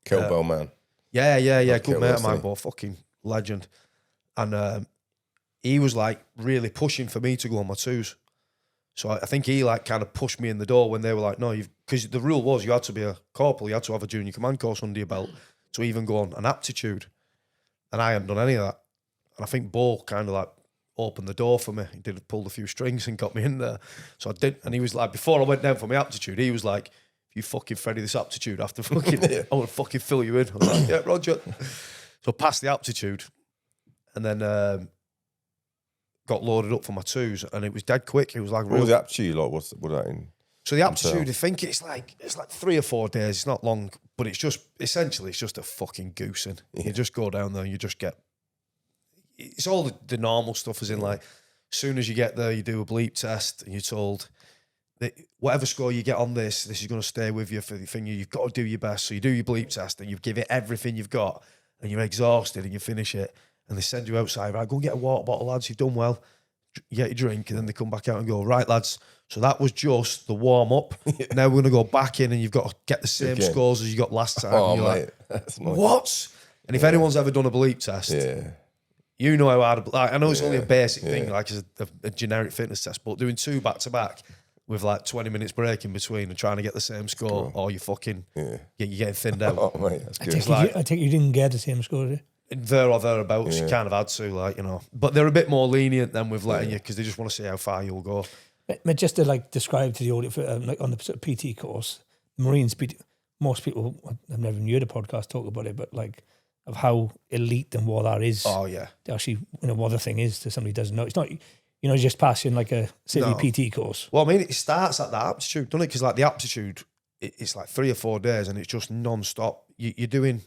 Kettlebell man. Yeah. Good mate of mine, Bo. Fucking legend. And he was like really pushing for me to go on my 2s. So I think he like kind of pushed me in the door when they were like, no, because the rule was you had to be a corporal, you had to have a junior command course under your belt to even go on an aptitude. And I hadn't done any of that. And I think Bo kind of like opened the door for me. He did pull a few strings and got me in there. So I did. And he was like, before I went down for my aptitude, he was like, if you fucking Freddie this aptitude after fucking, I want to fucking fill you in. I was like, yeah, Roger. So I passed the aptitude and then got loaded up for my 2s, and it was dead quick. It was like what was the aptitude like? What that in? So the aptitude, I think it's like 3 or 4 days. It's not long, but it's just essentially it's just a fucking goosing. You just go down there and you just get. It's all the normal stuff, as in like, as soon as you get there, you do a bleep test, and you're told that whatever score you get on this is going to stay with you for the thing. You've got to do your best. So you do your bleep test, and you give it everything you've got, and you're exhausted, and you finish it. And they send you outside, right, go and get a water bottle, lads, you've done well. You get your drink, and then they come back out and go, right, lads, so that was just the warm-up. Now we're going to go back in, and you've got to get the same scores as you got last time. Oh, and you're mate. like, what? And if anyone's ever done a bleep test, you know how hard, like, I know it's only a basic thing, like it's a generic fitness test, but doing 2 back-to-back with like 20 minutes break in between and trying to get the same score, or you fucking, you're getting thinned out. Oh, mate, that's good. I think you didn't get the same score, did you? There or thereabouts, you kind of had to, like, you know. But they're a bit more lenient than with letting you, because they just want to see how far you'll go. But just to like describe to the audience, like on the sort of PT course, Marines, most people, I've never even heard a podcast talk about it, but like of how elite and what that is. Oh, yeah. Actually, you know, what the thing is to somebody who doesn't know. It's not, you know, just passing like a city PT course. Well, I mean, it starts at the aptitude, doesn't it? Because like the aptitude, it's like 3 or 4 days and it's just non-stop. You're doing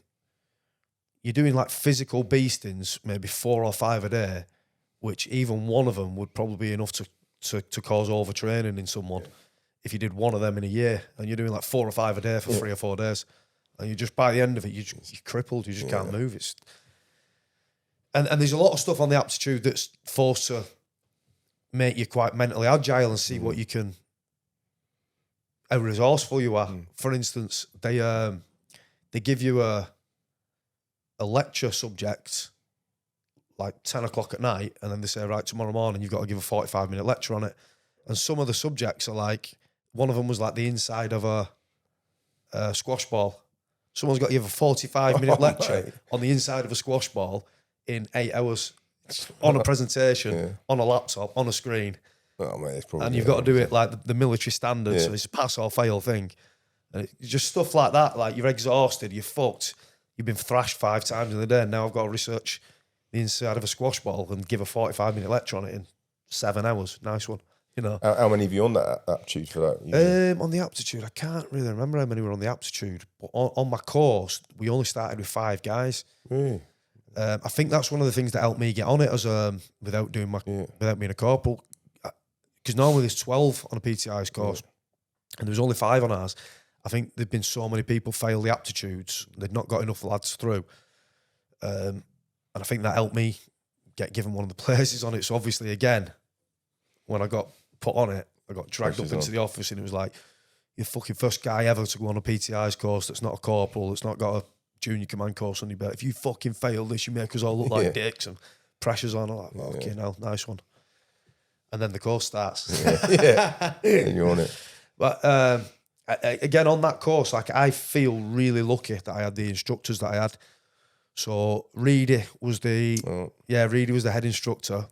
like physical beastings, maybe 4 or 5 a day, which even one of them would probably be enough to cause overtraining in someone if you did one of them in a year. And you're doing like 4 or 5 a day for 3 or 4 days. And you just, by the end of it, you're crippled. You just can't move. And there's a lot of stuff on the aptitude that's forced to make you quite mentally agile and see what you can, how resourceful you are. For instance, they give you a lecture subject like 10 o'clock at night, and then they say, right, tomorrow morning you've got to give a 45-minute lecture on it. And some of the subjects are like, one of them was like the inside of a squash ball. Someone's got to give a 45-minute lecture on the inside of a squash ball in 8 hours on a presentation, on a laptop, on a screen. Oh, mate, it's probably, and you've got to do it like the military standard, so it's a pass or fail thing. And it's just stuff like that, like you're exhausted, you're fucked, you've been thrashed 5 times in the day, and now I've got to research the inside of a squash ball and give a 45-minute lecture on it in 7 hours. Nice one, you know. How many of you on that aptitude for that? On the aptitude, I can't really remember how many were on the aptitude, but on my course, we only started with 5 guys. Really? I think that's one of the things that helped me get on it as without being a corporal. Because normally there's 12 on a PTI's course, and there was only 5 on ours. I think there've been so many people fail the aptitudes, they'd not got enough lads through. And I think that helped me get given one of the places on it. So obviously, again, when I got put on it, I got dragged up into the office, and it was like, you're the fucking first guy ever to go on a PTI's course that's not a corporal, that's not got a junior command course on your belt. If you fucking fail this, you make us all look like dicks, and pressure's on. I'm like, okay, now, nice one. And then the course starts. And you're on it. But again, on that course, like, I feel really lucky that I had the instructors that I had. So Reedy was the head instructor,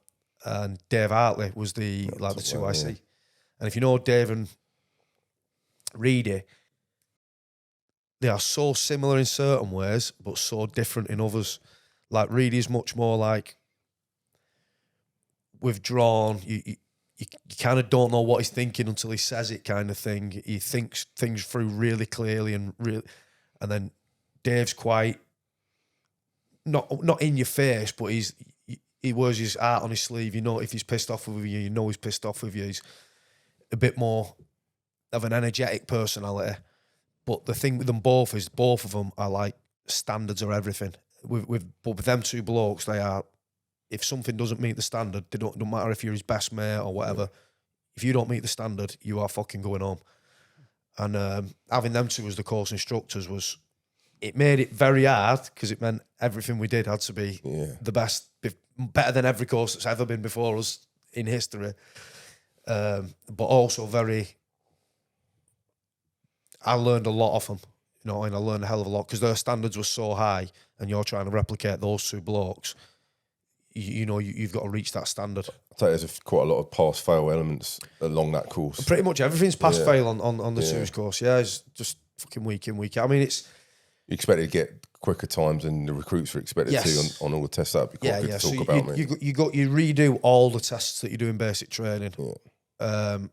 and Dave Hartley was the 2IC. Yeah. And if you know Dave and Reedy, they are so similar in certain ways, but so different in others. Like, Reedy's much more like withdrawn. you kind of don't know what he's thinking until he says it, kind of thing. He thinks things through really clearly and then Dave's quite not in your face, but he wears his heart on his sleeve. You know, if he's pissed off with you, you know he's pissed off with you. He's a bit more of an energetic personality. But the thing with them both is both of them are like standards are everything. But with them two blokes, they are. If something doesn't meet the standard, they don't matter if you're his best mate or whatever. Yeah. If you don't meet the standard, you are fucking going home. And having them two as the course instructors it made it very hard because it meant everything we did had to be the best, better than every course that's ever been before us in history. But also I learned a lot of them, you know, and I learned a hell of a lot because their standards were so high and you're trying to replicate those two blokes. You know, you've got to reach that standard. I tell you, there's quite a lot of pass-fail elements along that course. Pretty much everything's pass-fail on the twos course. Yeah, it's just fucking week in, week out. I mean, it's... You expected to get quicker times than the recruits were expected to on all the tests. That'd be quite good to talk about, mate. You redo all the tests that you do in basic training, and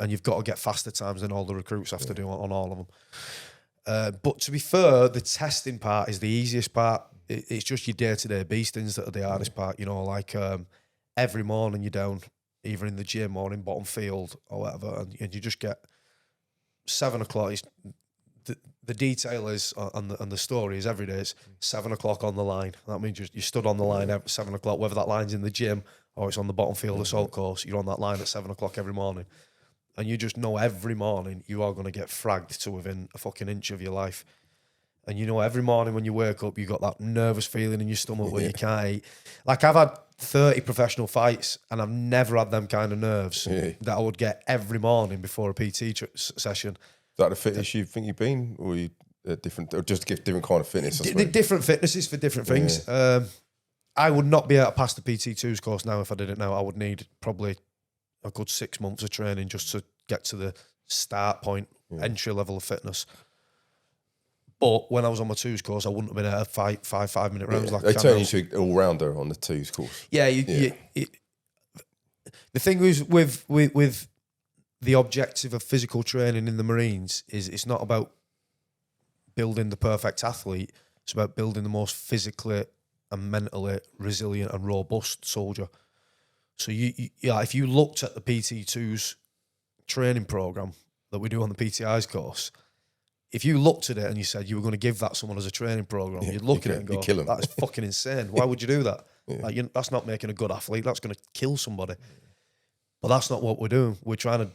you've got to get faster times than all the recruits have to do on all of them. But to be fair, the testing part is the easiest part. It's just your day-to-day beastings that are the hardest part. You know, like every morning you're down either in the gym or in bottom field or whatever, and you just get 7 o'clock. The detail is, and the story is every day it's 7 o'clock on the line. That means you stood on the line at 7 o'clock, whether that line's in the gym or it's on the bottom field assault course, you're on that line at 7 o'clock every morning. And you just know every morning you are going to get fragged to within a fucking inch of your life. And you know every morning when you wake up, you got that nervous feeling in your stomach where you can't eat. Like I've had 30 professional fights and I've never had them kind of nerves that I would get every morning before a PT session. Is that the fittest you think you've been, or you different, or just give different kind of fitness? Different fitnesses for different things. I would not be able to pass the PT2s course now if I did it now. I would need probably a good 6 months of training just to get to the start point, entry level of fitness. But when I was on my twos course, I wouldn't have been able to fight 5-minute rounds. Like they turn you to an all-rounder on the twos course. Yeah, the thing is with the objective of physical training in the Marines is it's not about building the perfect athlete. It's about building the most physically and mentally resilient and robust soldier. So if you looked at the PT2's training program that we do on the PTI's course, if you looked at it and you said you were going to give that someone as a training program, you'd look at it and go, kill him. That is fucking insane. Why would you do that? Like, that's not making a good athlete. That's going to kill somebody. But that's not what we're doing. We're trying to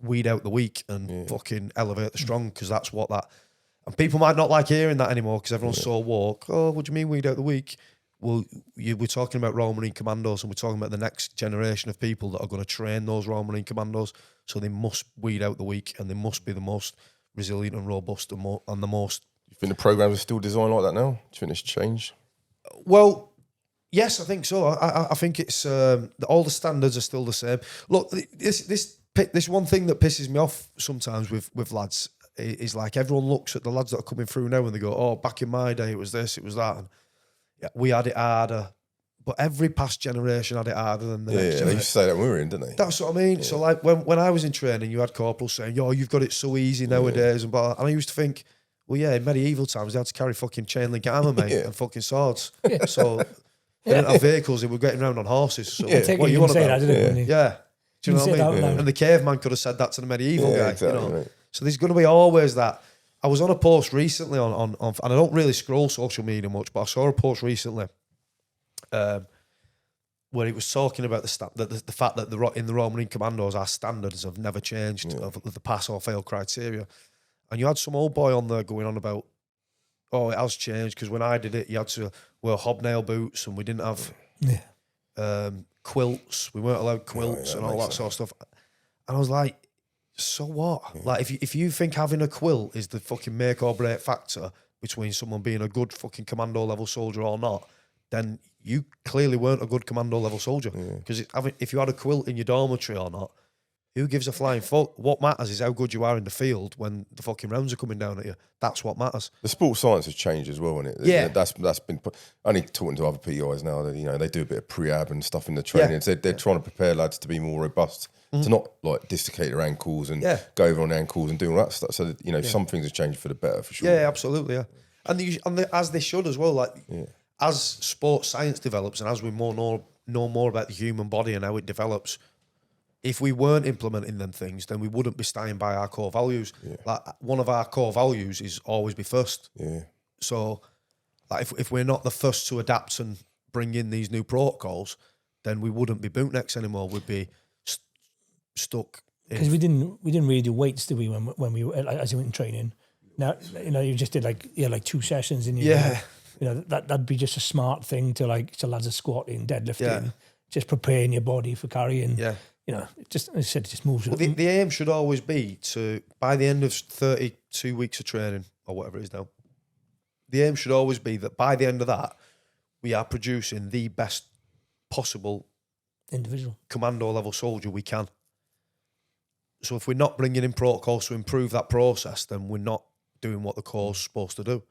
weed out the weak and fucking elevate the strong, because that's what that... And people might not like hearing that anymore because everyone's so woke. Oh, what do you mean weed out the weak? Well, we're talking about Royal Marine Commandos, and we're talking about the next generation of people that are going to train those Royal Marine Commandos, so they must weed out the weak and they must be the most resilient and robust and the most... You think the programs are still designed like that now? Do you think it's changed? Well, yes, I think so. I think it's... all the standards are still the same. Look, this one thing that pisses me off sometimes with lads is like everyone looks at the lads that are coming through now and they go, oh, back in my day it was this, it was that. And we had it harder. But every past generation had it harder than the next generation. They used to say that when we were in, didn't they? That's what I mean. Yeah. So like when I was in training, you had corporals saying, yo, you've got it so easy nowadays. And I used to think, well, yeah, in medieval times, they had to carry fucking chain link armour, mate, and fucking swords. So they didn't have vehicles, they were getting around on horses. So what you want to say, didn't you? Yeah. Do you know what I mean? And the caveman could have said that to the medieval guy. Exactly, you know? right. So there's going to be always that. I was on a post recently on and I don't really scroll social media much, but I saw a post recently where he was talking about the fact that in the Royal Marine Commandos, our standards have never changed of the pass or fail criteria. And you had some old boy on there going on about, oh, it has changed because when I did it, you had to wear hobnail boots and we didn't have quilts. We weren't allowed quilts and all that sort of stuff. And I was like, so what? Yeah. Like, if you think having a quilt is the fucking make or break factor between someone being a good fucking commando level soldier or not, then you clearly weren't a good commando level soldier. Because if you had a quilt in your dormitory or not, Who gives a flying fuck? What matters is how good you are in the field when the fucking rounds are coming down at you. That's what matters. The sports science has changed as well, isn't it? Yeah. That's been only talking to other PIs now that, you know, they do a bit of pre-ab and stuff in the training. Yeah. They're trying to prepare lads to be more robust, to not like dislocate their ankles and go over on ankles and do all that stuff. So that, you know, some things have changed for the better for sure. Yeah, absolutely. Yeah, and as they should as well. Like as sports science develops and as we know more about the human body and how it develops, if we weren't implementing them things, then we wouldn't be staying by our core values. Yeah. Like one of our core values is always be first. Yeah. So, like if we're not the first to adapt and bring in these new protocols, then we wouldn't be bootnecks anymore. We'd be stuck. Because we didn't really do weights, did we? When we were, as you went in training. Now you know you just did like 2 sessions in your you know that'd be just a smart thing to like so lads are squatting, deadlifting, just preparing your body for carrying. Yeah. You know, just as I said, it just moves. Well, the aim should always be to, by the end of 32 weeks of training, or whatever it is now, the aim should always be that by the end of that, we are producing the best possible individual commando level soldier we can. So if we're not bringing in protocols to improve that process, then we're not doing what the core's supposed to do.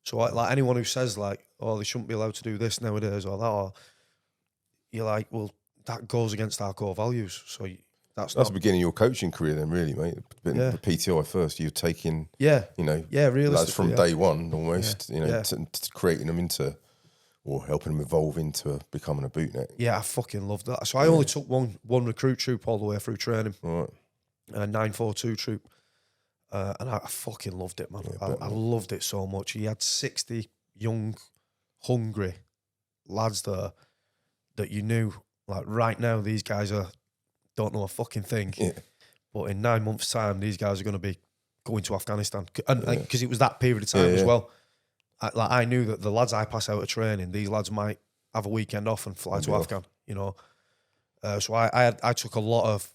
So like anyone who says like, oh, they shouldn't be allowed to do this nowadays or that, or you're like, well, that goes against our core values. So that's the beginning of your coaching career then, really, mate. The PTI first, you're taking, you know, realistically, that's from day one almost, you know, to creating them into, or helping them evolve into becoming a bootneck. Yeah, I fucking loved that. So I only took one recruit troop all the way through training, Right. 942 troop, and I fucking loved it, man. I loved it so much. He had 60 young, hungry lads there that you knew, like right now, these guys don't know a fucking thing. Yeah. But in 9 months' time, these guys are going to be going to Afghanistan. And because it was that period of time as well. I knew that the lads I pass out of training, these lads might have a weekend off and fly to Afghan, you know. So I took a lot of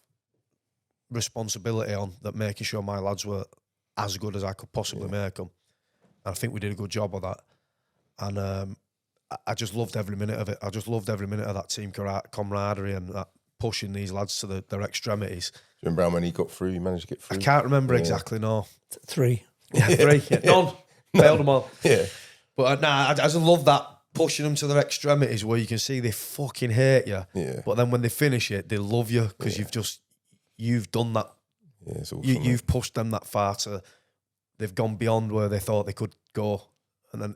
responsibility on that, making sure my lads were as good as I could possibly make them. And I think we did a good job of that. And I just loved every minute of it. I just loved every minute of that team camaraderie and that pushing these lads to their extremities. Do you remember how many you got through? You managed to get through? I can't remember exactly, no. 3. Yeah, 3. Yeah. None. Failed them all. Yeah. But I just love that, pushing them to their extremities where you can see they fucking hate you. Yeah. But then when they finish it, they love you because you've done that. Yeah, it's awesome, You've pushed them that far they've gone beyond where they thought they could go. And then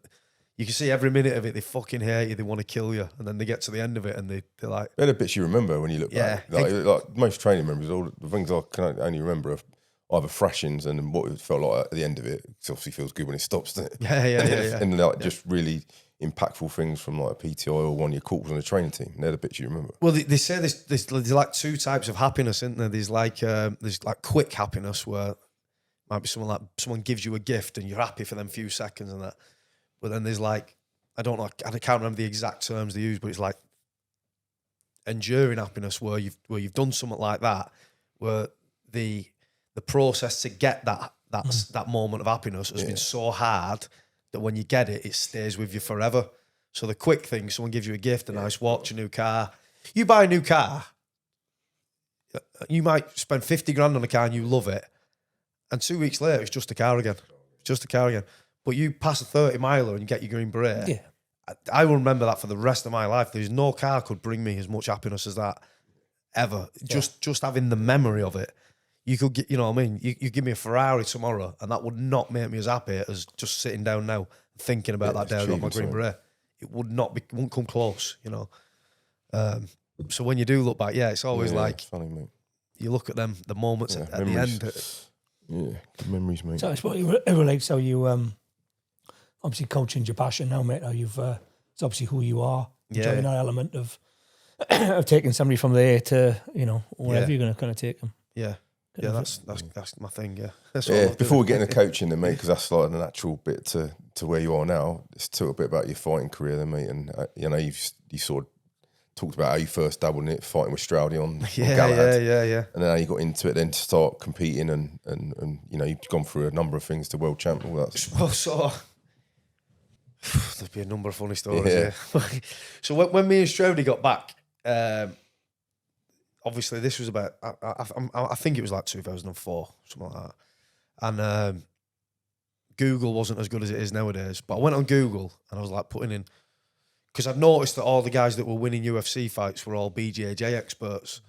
you can see every minute of it, they fucking hate you, they want to kill you. And then they get to the end of it and they're like... They're the bits you remember when you look back. Like most training memories, all the things I can only remember are either thrashings and what it felt like at the end of it. It obviously feels good when it stops, doesn't it? Yeah. And like just really impactful things from like a PTI or one of your calls on the training team. They're the bits you remember. Well, they say there's like 2 types of happiness, isn't there? There's like quick happiness where might be someone gives you a gift and you're happy for them few seconds and that. But then there's like, I can't remember the exact terms they use, but it's like enduring happiness where you've done something like that, where the process to get that moment of happiness has been so hard that when you get it, it stays with you forever. So the quick thing, someone gives you a gift, a nice watch, a new car. You buy a new car, you might spend 50 grand on a car and you love it. And 2 weeks later, it's just a car again. But you pass a 30 miler and you get your green beret. Yeah. I will remember that for the rest of my life. There's no car could bring me as much happiness as that ever. Yeah. Just having the memory of it. You could get, you know what I mean? You give me a Ferrari tomorrow and that would not make me as happy as just sitting down now thinking about that day I got my green beret. It wouldn't come close, you know. So when you do look back, it's always like, it's funny, mate. You look at them, the moments at the end. Yeah, good memories, mate. So I suppose it relates how you obviously coaching's your passion now, mate. How you've it's obviously who you are. Enjoying that element of taking somebody from there to wherever you're going to kind of take them. Yeah, that's my thing. Yeah, that's before we get into coaching, then, mate, because that's like the natural bit to where you are now. Let's talk a bit about your fighting career, then, mate. And you sort of talked about how you first dabbled in it, fighting with Stroudy on Galahad. Yeah. And then how you got into it, then to start competing, and you've gone through a number of things to world champ. All that. Well, so there'd be a number of funny stories. Yeah. So when me and Stroudy got back, obviously this was about, I think it was like 2004, something like that. And Google wasn't as good as it is nowadays. But I went on Google and I was like putting in, because I'd noticed that all the guys that were winning UFC fights were all BJJ experts.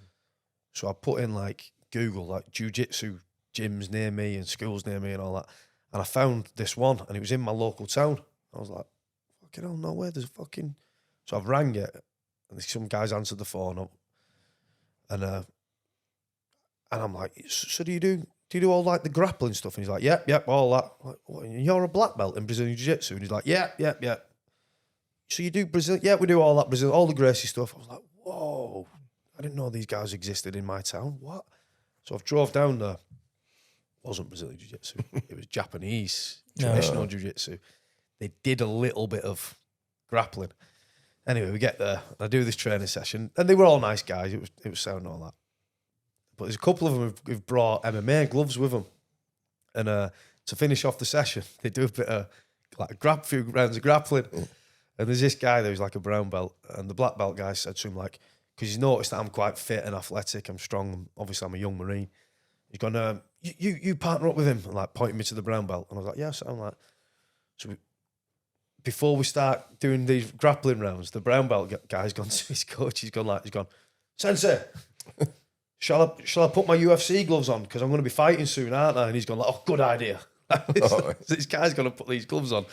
So I put in like Google, like jiu-jitsu gyms near me and schools near me and all that. And I found this one and it was in my local town. I was like, fucking hell, no way, there's a fucking... So I've rang it and some guys answered the phone up. And I'm like, so do you do all like the grappling stuff? And he's like, yep, all that. Like, what, you're a black belt in Brazilian Jiu-Jitsu? And he's like, yep. So you do Brazil? Yeah, we do all that Brazil, all the Gracie stuff. I was like, whoa, I didn't know these guys existed in my town. What? So I've drove down there. It wasn't Brazilian Jiu-Jitsu. It was Japanese traditional Jiu-Jitsu. They did a little bit of grappling. Anyway, we get there. I do this training session, and they were all nice guys. It was sound and all that. But there's a couple of them who've brought MMA gloves with them, and to finish off the session, they do a bit of like a few rounds of grappling. And there's this guy that was like a brown belt, and the black belt guy said to him, like, because he's noticed that I'm quite fit and athletic, I'm strong, obviously I'm a young Marine. He's gone, you partner up with him, and like pointing me to the brown belt. And I was like, yes. I'm like, before we start doing these grappling rounds, the brown belt guy's gone to his coach. He's gone, Sensei, shall I put my UFC gloves on? Because I'm going to be fighting soon, aren't I? And he's gone, like, oh, good idea. This guy's going to put these gloves on.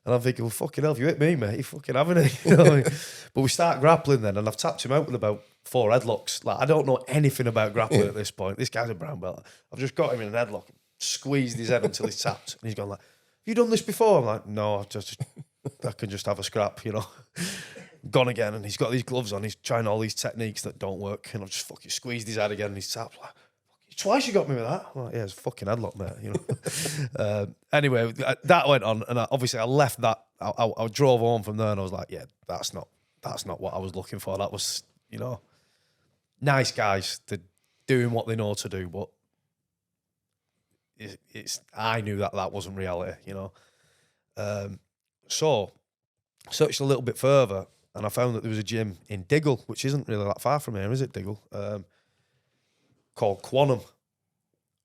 And I'm thinking, well, fucking hell, if you hit me, mate, you fucking haven't it. You know what I mean? But we start grappling then, and I've tapped him out with about 4 headlocks. Like, I don't know anything about grappling at this point. This guy's a brown belt. I've just got him in an headlock, squeezed his head until he's tapped. And he's gone like, have you done this before? I'm like, no, I can just have a scrap, you know. Gone again, and he's got these gloves on. He's trying all these techniques that don't work, and I've just fucking squeezed his head again, and he's tapped. Like, twice you got me with that. I'm like, yeah, it's a fucking headlock, mate. You know. Anyway, that went on, and obviously I left that. I drove home from there, and I was like, yeah, that's not what I was looking for. That was, you know, nice guys. They're doing what they know to do, but I knew that wasn't reality, you know. So searched a little bit further, and I found that there was a gym in Diggle, which isn't really that far from here, is it, Diggle? Called Quantum,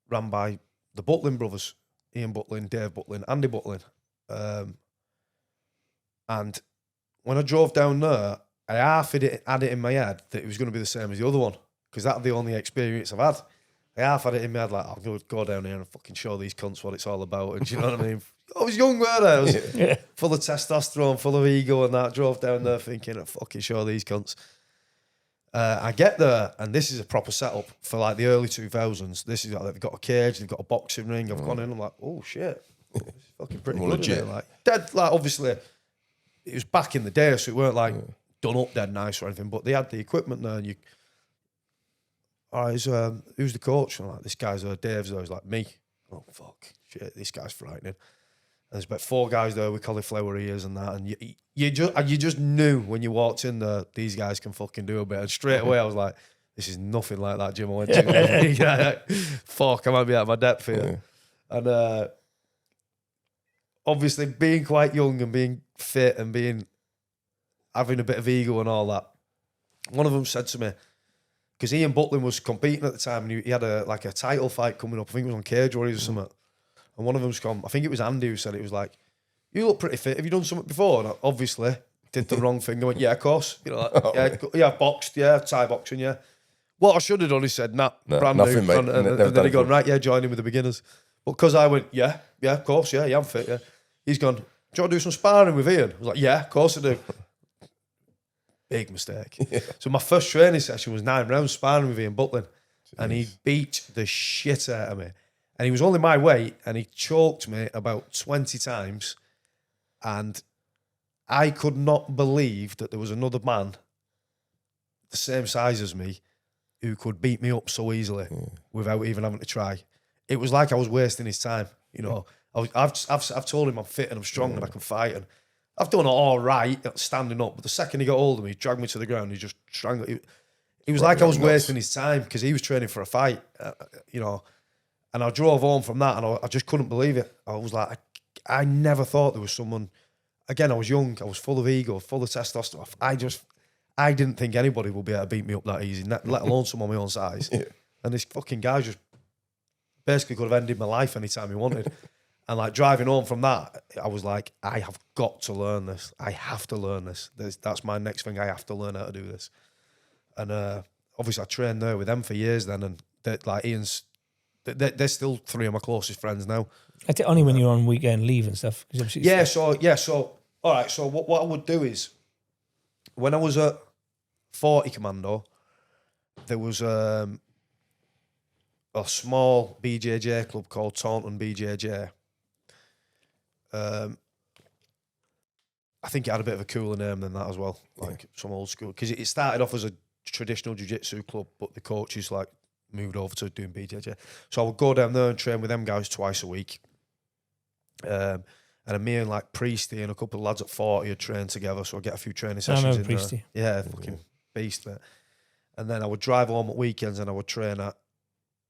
ran by the Butlin brothers, Ian Butlin, Dave Butlin, Andy Butlin. And when I drove down there, I half had it in my head that it was going to be the same as the other one, because that's the only experience I've had. I half had it in my head like, I'm going to go down here and fucking show these cunts what it's all about. And do you know what I mean? I was young, weren't I? I was full of testosterone, full of ego and that. Drove down there thinking, I'll fucking show these cunts. I get there, and this is a proper setup for like the early 2000s. This is like, they've got a cage, they've got a boxing ring. I've gone in, I'm like, oh shit, it's fucking pretty good. Legit. Like, dead, like, obviously, it was back in the day, so it weren't like done up dead nice or anything, but they had the equipment there, and you, all right, who's the coach? And I'm like, this guy's Dave's there. He's like, me. Oh, fuck, shit, this guy's frightening. And there's about 4 guys there with cauliflower ears and that, and you just knew when you walked in there, these guys can fucking do a bit. And straight away I was like, this is nothing like that gym I went to. Fuck, I might be out of my depth here. Yeah. And obviously being quite young and being fit and having a bit of ego and all that, one of them said to me, because Ian Butlin was competing at the time, and he had a title fight coming up. I think it was on Cage Warriors or something. And one of them's gone, I think it was Andy who said it, was like, you look pretty fit. Have you done something before? And I obviously did the wrong thing. I went, yeah, of course. You know, like, yeah, I've boxed, yeah, Thai boxing, yeah. What I should have done is said, nah, brand nothing, new. Mate. And then he gone, right, yeah, join in with the beginners. But because I went, yeah, of course, yeah, I'm fit, yeah. He's gone, do you want to do some sparring with Ian? I was like, yeah, of course I do. Big mistake. Yeah. So my first training session was 9 rounds sparring with Ian Butlin. Jeez. And he beat the shit out of me. And he was only my weight, and he choked me about 20 times. And I could not believe that there was another man the same size as me who could beat me up so easily without even having to try. It was like I was wasting his time. You know, I've told him I'm fit and I'm strong and I can fight, and I've done it all right standing up. But the second he got hold of me, he dragged me to the ground. He just strangled. It was like I was wasting his time because he was training for a fight. You know. And I drove home from that, and I just couldn't believe it. I was like, I never thought there was someone. Again, I was young, I was full of ego, full of testosterone. I didn't think anybody would be able to beat me up that easy, let alone someone my own size. Yeah. And this fucking guy just basically could have ended my life anytime he wanted. And like driving home from that, I was like, I have got to learn this. I have to learn this. That's my next thing. I have to learn how to do this. And obviously I trained there with them for years then, and like Ian's, they're still three of my closest friends now. Only when you're on weekend leave and stuff. So all right. So what I would do is, when I was at 40 Commando, there was a small BJJ club called Taunton BJJ. I think it had a bit of a cooler name than that as well, like some old school. Because it started off as a traditional jiu-jitsu club, but the coaches like moved over to doing BJJ. So I would go down there and train with them guys twice a week. And me and like Priesty and a couple of lads at 40 had trained together, so I'd get a few training sessions in Priesty. there. Yeah, fucking beast, mate. And then I would drive home at weekends and I would train at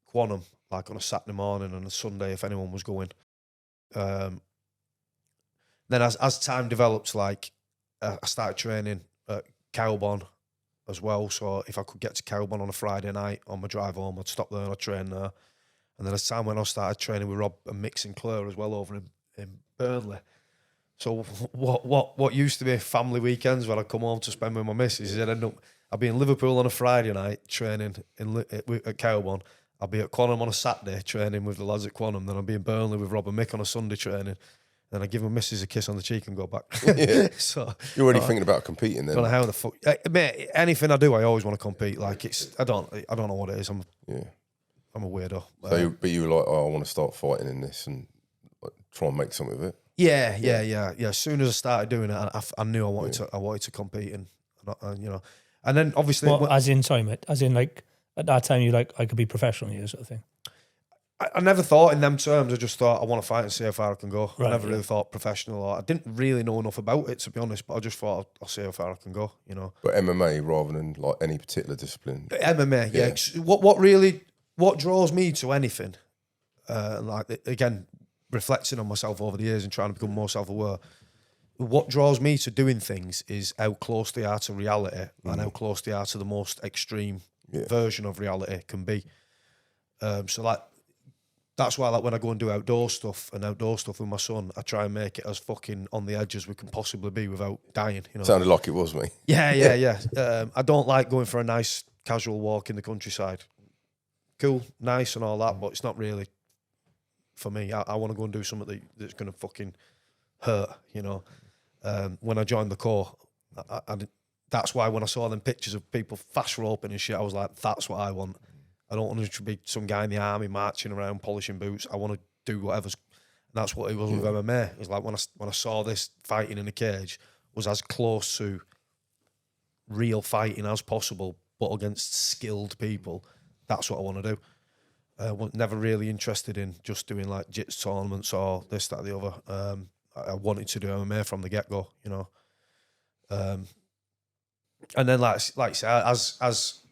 Quantum, like on a Saturday morning and a Sunday if anyone was going. Then as time developed, like I started training at Cowbon as well. So if I could get to Cowbon on a Friday night on my drive home, I'd stop there and I'd train there. And then as time went on, I started training with Rob and Mick Sinclair as well over in Burnley. So what used to be family weekends when I'd come home to spend with my missus, I'd be in Liverpool on a Friday night training at Cowbon. I'd be at Quantum on a Saturday training with the lads at Quantum. Then I'd be in Burnley with Rob and Mick on a Sunday training. Then I give my missus a kiss on the cheek and go back. Yeah. So you're already thinking about competing then. I don't know how the fuck. Mate, anything I do, I always want to compete. Like I don't know what it is. I'm a weirdo. So, but you were like, oh, I want to start fighting in this and like, try and make something of it. Yeah. As soon as I started doing it, I knew I wanted to compete, and and then obviously, as in like at that time you like I could be professional here sort of thing. I never thought in them terms. I just thought I want to fight and see how far I can go. Right, I never really thought professional. I didn't really know enough about it, to be honest, but I just thought I'll see how far I can go, But MMA rather than like any particular discipline. MMA, yeah. What draws me to anything, like again, reflecting on myself over the years and trying to become more self-aware, what draws me to doing things is how close they are to reality and how close they are to the most extreme version of reality can be. So like, that's why, like, when I go and do outdoor stuff with my son, I try and make it as fucking on the edge as we can possibly be without dying. Sounded like it was me. Yeah. I don't like going for a nice casual walk in the countryside. Cool, nice and all that, but it's not really for me. I want to go and do something that's going to fucking hurt, When I joined the Corps, that's why when I saw them pictures of people fast roping and shit, I was like, that's what I want. I don't want to be some guy in the army marching around polishing boots. I want to do whatever's. And that's what it was with MMA. It was like when I saw this fighting in a cage was as close to real fighting as possible, but against skilled people. That's what I want to do. I was never really interested in just doing like jits tournaments or this, that, the other. I wanted to do MMA from the get-go, and then like I say,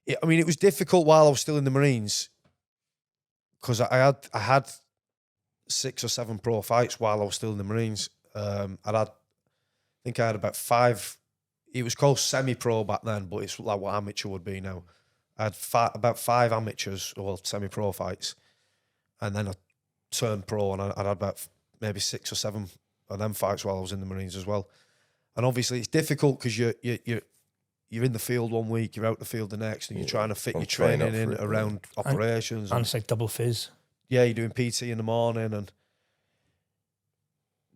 it was difficult while I was still in the Marines because I had 6 or 7 pro fights while I was still in the Marines. I think I had about 5. It was called semi-pro back then, but it's like what amateur would be now. I had about 5 amateurs or semi-pro fights, and then I turned pro, and I had about maybe 6 or 7 of them fights while I was in the Marines as well. And obviously, it's difficult because you're in the field one week, you're out the field the next, and you're trying to fit your training in around operations. And it's like double fizz. Yeah, you're doing PT in the morning,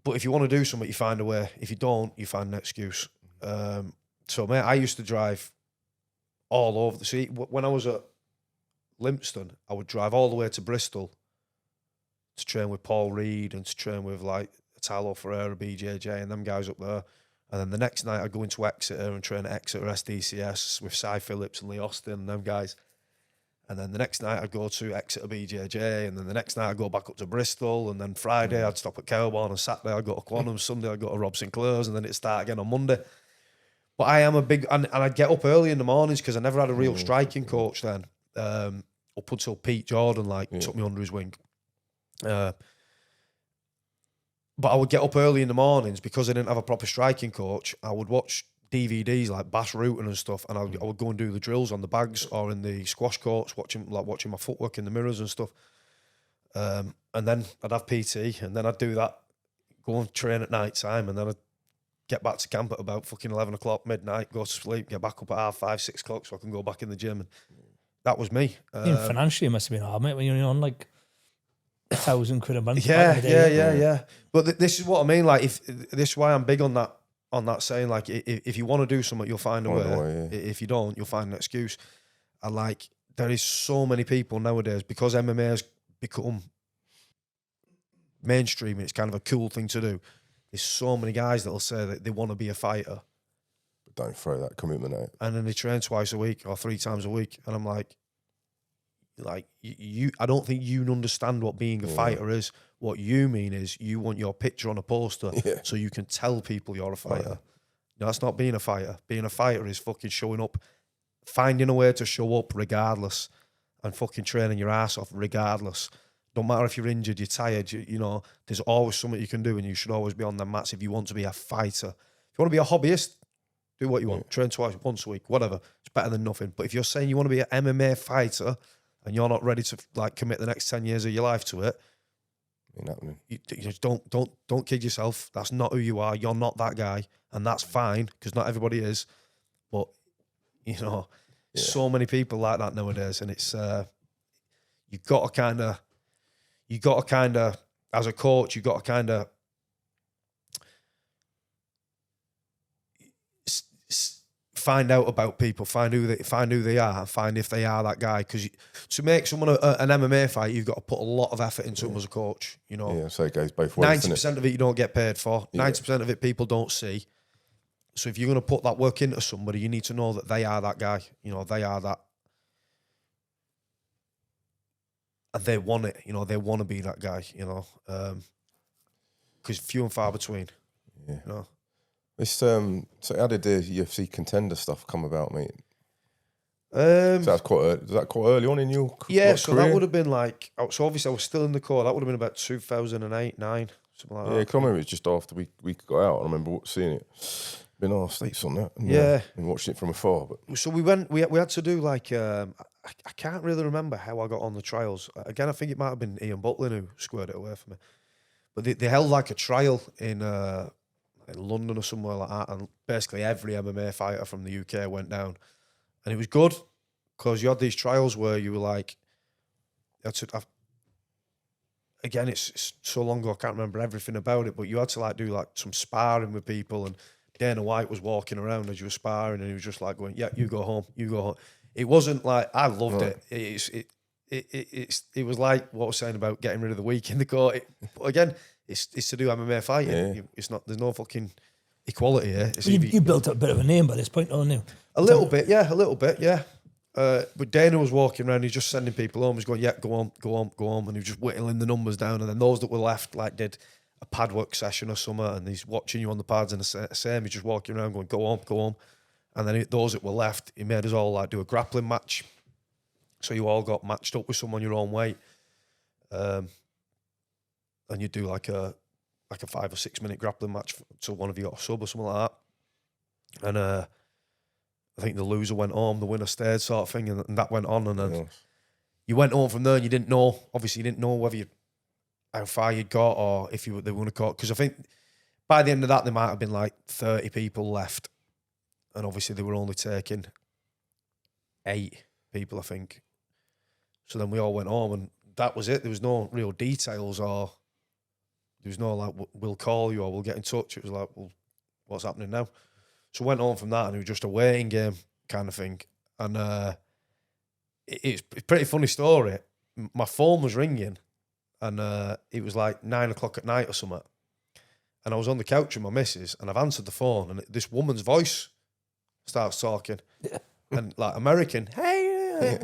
but if you want to do something, you find a way. If you don't, you find an excuse. So, mate, I used to drive all over. When I was at Lympstone, I would drive all the way to Bristol to train with Paul Reed and to train with like Italo Ferreira, BJJ, and them guys up there. And then the next night I'd go into Exeter and train at Exeter SDCS with Cy Phillips and Lee Austin and them guys. And then the next night I'd go to Exeter BJJ, and then the next night I'd go back up to Bristol, and then Friday I'd stop at Cowbon, and Saturday I'd go to Quantum, Sunday I'd go to Rob Sinclair's, and then it'd start again on Monday. But I am a big... And I'd get up early in the mornings because I never had a real striking coach then. Up until Pete Jordan took me under his wing. But I would get up early in the mornings because I didn't have a proper striking coach. I would watch DVDs like bass routing and stuff, and I would go and do the drills on the bags or in the squash courts, watching my footwork in the mirrors and stuff. And then I'd have PT, and then I'd do that, go and train at night time, and then I'd get back to camp at about fucking 11 o'clock, midnight, go to sleep, get back up at 5, 6 o'clock so I can go back in the gym. And that was me. Even financially, it must have been hard, mate, when you're on like £1,000 a month. Yeah. But this is what I mean. Like, this is why I'm big on that saying, like, if you want to do something, you'll find a way. If you don't, you'll find an excuse. And like, there is so many people nowadays, because MMA has become mainstream and it's kind of a cool thing to do. There's so many guys that'll say that they want to be a fighter, but don't throw that commitment out. and then they train twice a week or 3 times a week. And I'm like you I don't think you understand what being a fighter is. What you mean is you want your picture on a poster so you can tell people you're a fighter. No, that's not being a fighter. Being a fighter is fucking showing up, finding a way to show up regardless, and fucking training your ass off regardless. Don't matter if you're injured, you're tired, you know, there's always something you can do, and you should always be on the mats if you want to be a fighter. If you want to be a hobbyist, do what you want. Train once a week, whatever. It's better than nothing. But if you're saying you want to be an MMA fighter and you're not ready to like commit the next 10 years of your life to it, you just don't kid yourself. That's not who you are. You're not that guy, and that's fine, because not everybody is. But you know, so many people like that nowadays, and it's you got to kind of, as a coach, you got to kind of find out about people, find who they are, find if they are that guy. Because to make someone an MMA fight, you've got to put a lot of effort into them as a coach. You know, so it goes both ways. 90% of it you don't get paid for. 90% of it people don't see. So if you're going to put that work into somebody, you need to know that they are that guy. You know, they are that. And they want it, you know, they want to be that guy, you know, because few and far between, you know. It's so how did the UFC contender stuff come about, mate? So that's quite early on in your career? So that would have been like, so obviously I was still in the corps. That would have been about 2008, 9, something like that. Yeah, I remember it was just after we got out. I remember seeing it. Been on States on that, and watching it from afar. But so we had to do like I can't really remember how I got on the trials. Again, I think it might have been Ian Butlin who squared it away for me. But they held like a trial in London or somewhere like that, and basically every MMA fighter from the UK went down, and it was good because you had these trials where you were like, again, it's so long ago I can't remember everything about it, but you had to like do like some sparring with people, and Dana White was walking around as you were sparring, and he was just like going, "Yeah, you go home, you go home." It wasn't like I loved it. It was like what I was saying about getting rid of the weak in the court. But again, it's to do MMA fighting. Yeah. It's not. There's no fucking equality here. You built up a bit of a name by this point, haven't you? A little bit, yeah. But Dana was walking around. He's just sending people home. He's going, "Yeah, go on," and he was just whittling the numbers down. And then those that were left, like, did a pad work session or something, and he's watching you on the pads, and the same. He's just walking around going, "Go on." And then those that were left, he made us all like do a grappling match. So you all got matched up with someone your own weight, and you do like a 5 or 6 minute grappling match till one of you got a sub or something like that. And I think the loser went home, the winner stayed, sort of thing, and that went on. And then you went home from there, and you didn't know. Obviously, you didn't know whether how far you'd got or if they were going to caught. Because I think by the end of that, there might have been like 30 people left. And obviously they were only taking 8 people, I think. So then we all went home, and that was it. There was no real details, or there was no like, we'll call you or we'll get in touch. It was like, well, what's happening now? So I went home from that, and it was just a waiting game kind of thing. And it's a pretty funny story. My phone was ringing, and it was like 9 o'clock at night or something. And I was on the couch with my missus, and I've answered the phone, and this woman's voice starts talking, and like American, hey.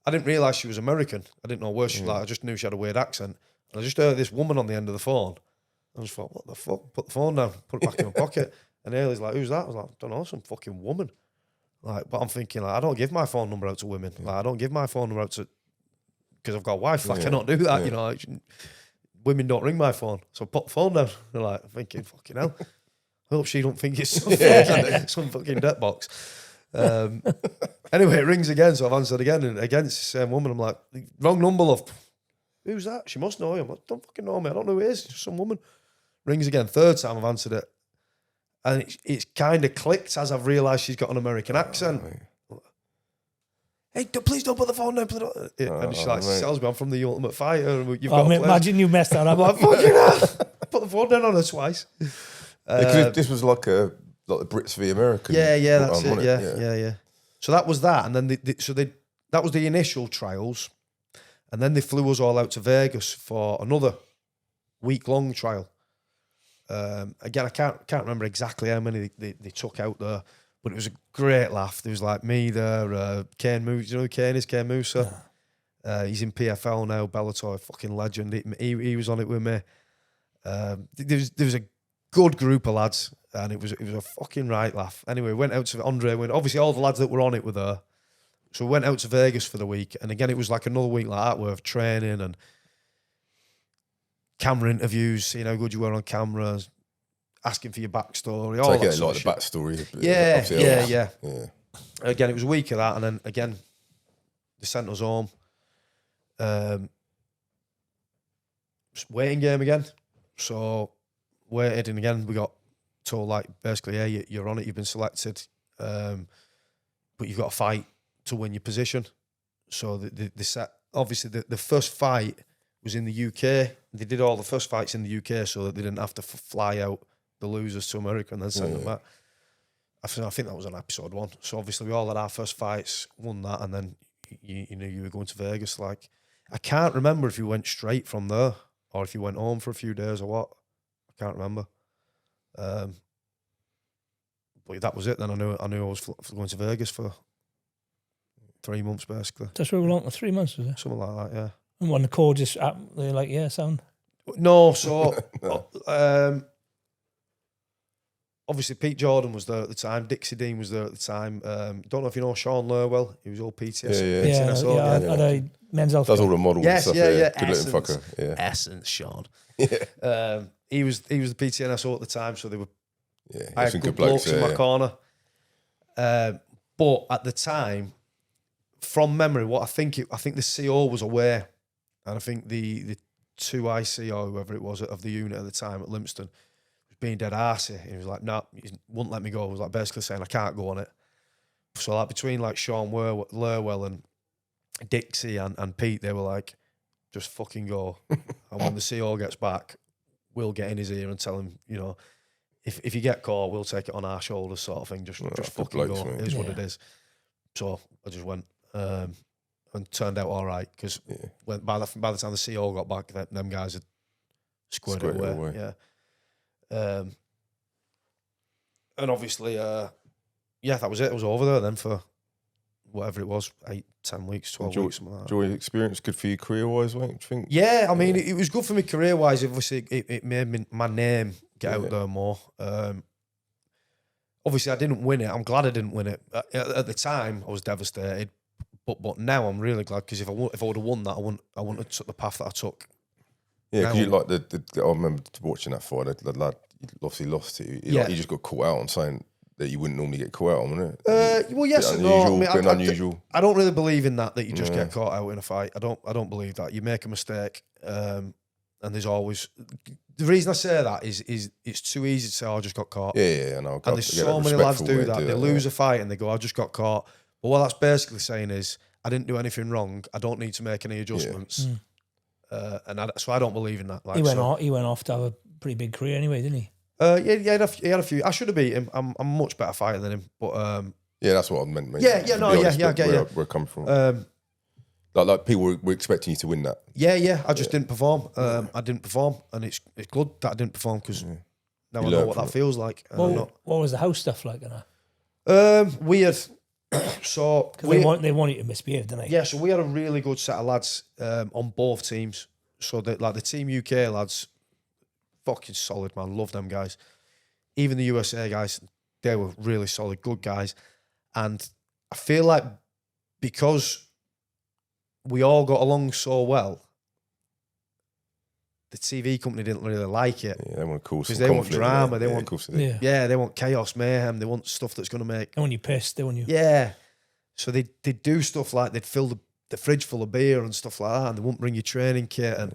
I didn't realise she was American. I didn't know where she like. I just knew she had a weird accent. And I just heard this woman on the end of the phone. I just thought, what the fuck? Put the phone down, put it back in my pocket. And Haley's like, who's that? I was like, I don't know, some fucking woman. Like, but I'm thinking, like, I don't give my phone number out to women. Like, I don't give my phone number out to, because I've got a wife. I cannot do that. You know, women don't ring my phone. So I put the phone down. They're like, I'm thinking, fucking hell. I hope she don't think it's some fucking debt box. Anyway, it rings again, so I've answered again, and again it's the same woman. I'm like, wrong number, love. Who's that? She must know you. I'm like, don't fucking know me. I don't know who it is. It's just some woman. Rings again. Third time I've answered it. And it's kind of clicked as I've realised she's got an American accent. Hey, please don't put the phone down. And she tells me I'm from the Ultimate Fighter. And you've got imagine you messed that up. I'm like, fucking hell. Put the phone down on her twice. This was like the Brits v American. Yeah, that's it. Yeah. So that was that. And then that was the initial trials. And then they flew us all out to Vegas for another week-long trial. Again, I can't remember exactly how many they took out there, but it was a great laugh. There was like me there, Kane Moose. You know who Kane is? Kane Moose. He's in PFL now, Bellator, fucking legend. He was on it with me. There was a good group of lads, and it was a fucking right laugh. Anyway, we went out to obviously all the lads that were on it were there. So we went out to Vegas for the week, and again, it was like another week like that, with training and camera interviews, seeing how good you were on camera, asking for your backstory, all that sort of shit. Like the backstory. Yeah. Again, it was a week of that, and then again, they sent us home. Waiting game again. So waited, and again we got told like basically, yeah, you're on it, you've been selected, but you've got to fight to win your position. So they set, obviously the first fight was in the UK. They did all the first fights in the UK so that they didn't have to fly out the losers to America and then send them back. I think that was on episode 1. So obviously we all had our first fights, won that, and then you knew you were going to Vegas. Like, I can't remember if you went straight from there or if you went home for a few days or what. I can't remember. But that was it. Then I knew I was going to Vegas for 3 months basically. That's where we went for 3 months, was it? Something like that, yeah. And when the call just they're like, yeah, sound. No, so obviously Pete Jordan was there at the time. Dixie Dean was there at the time. Don't know if you know Sean Lurwell. He was all PTS. Yeah, men's health. That's all the model and stuff. Yeah. Good Essence, looking fucker. Yeah. Essence, Sean. Yeah. He was the PTNSO at the time, so they were. Yeah, I had good blokes in my corner. But at the time, from memory, I think the CO was aware, and I think the 2IC or whoever it was of the unit at the time at Limpston was being dead arsey. He was like, no, he wouldn't let me go. He was like basically saying I can't go on it. So like between like Sean Lurwell and Dixie and Pete, they were like, just fucking go. And when the CO gets back, we'll get in his ear and tell him, you know, if you get caught, we'll take it on our shoulders, sort of thing. Just fucking go. It is what it is. So I just went and turned out all right because by the time the CO got back, them guys had squared it away. Yeah. And obviously, that was it. It was over there then for whatever it was, 8, 10 weeks, 12 weeks, something like that. Enjoy the experience, good for you career-wise, mate, do you think? Yeah, I mean, it was good for me career-wise. Obviously, it made my name get out there more. Obviously, I didn't win it. I'm glad I didn't win it. At the time, I was devastated. But now I'm really glad because if I would have won that, I wouldn't have took the path that I took. Yeah, because you like I remember watching that fight. The lad obviously lost it. He just got caught out on saying that you wouldn't normally get caught out on, wasn't it? Well, yes and no. I mean, unusual. I don't really believe in that you just get caught out in a fight. I don't believe that. You make a mistake, and there's always the reason I say that is it's too easy to say, I just got caught. Yeah, I know. And there's so many lads do that. They lose a fight and they go, I just got caught. But what that's basically saying is, I didn't do anything wrong. I don't need to make any adjustments. So I don't believe in that. Like, he went off to have a pretty big career anyway, didn't he? He had a few. I should have beat him. I'm a much better fighter than him. But yeah, that's what I meant. Mate. I get you. Where I come from. Like people were expecting you to win that. Yeah. I just didn't perform. I didn't perform, and it's good that I didn't perform because now I know what that feels like. What was the house stuff like? Weird. So they want you to misbehave, didn't they? Yeah, so we had a really good set of lads on both teams. So the Team UK lads, fucking solid, man. Love them guys. Even the USA guys, they were really solid, good guys. And I feel like because we all got along so well, the TV company didn't really like it. Yeah, they want to cause because some they want conflict, drama. yeah. They Yeah, want of course they do. they want chaos, mayhem. They want stuff that's going to make. And when you're pissed, they want you. Yeah. So they do stuff like they'd fill the fridge full of beer and stuff like that, and they wouldn't bring your training kit. And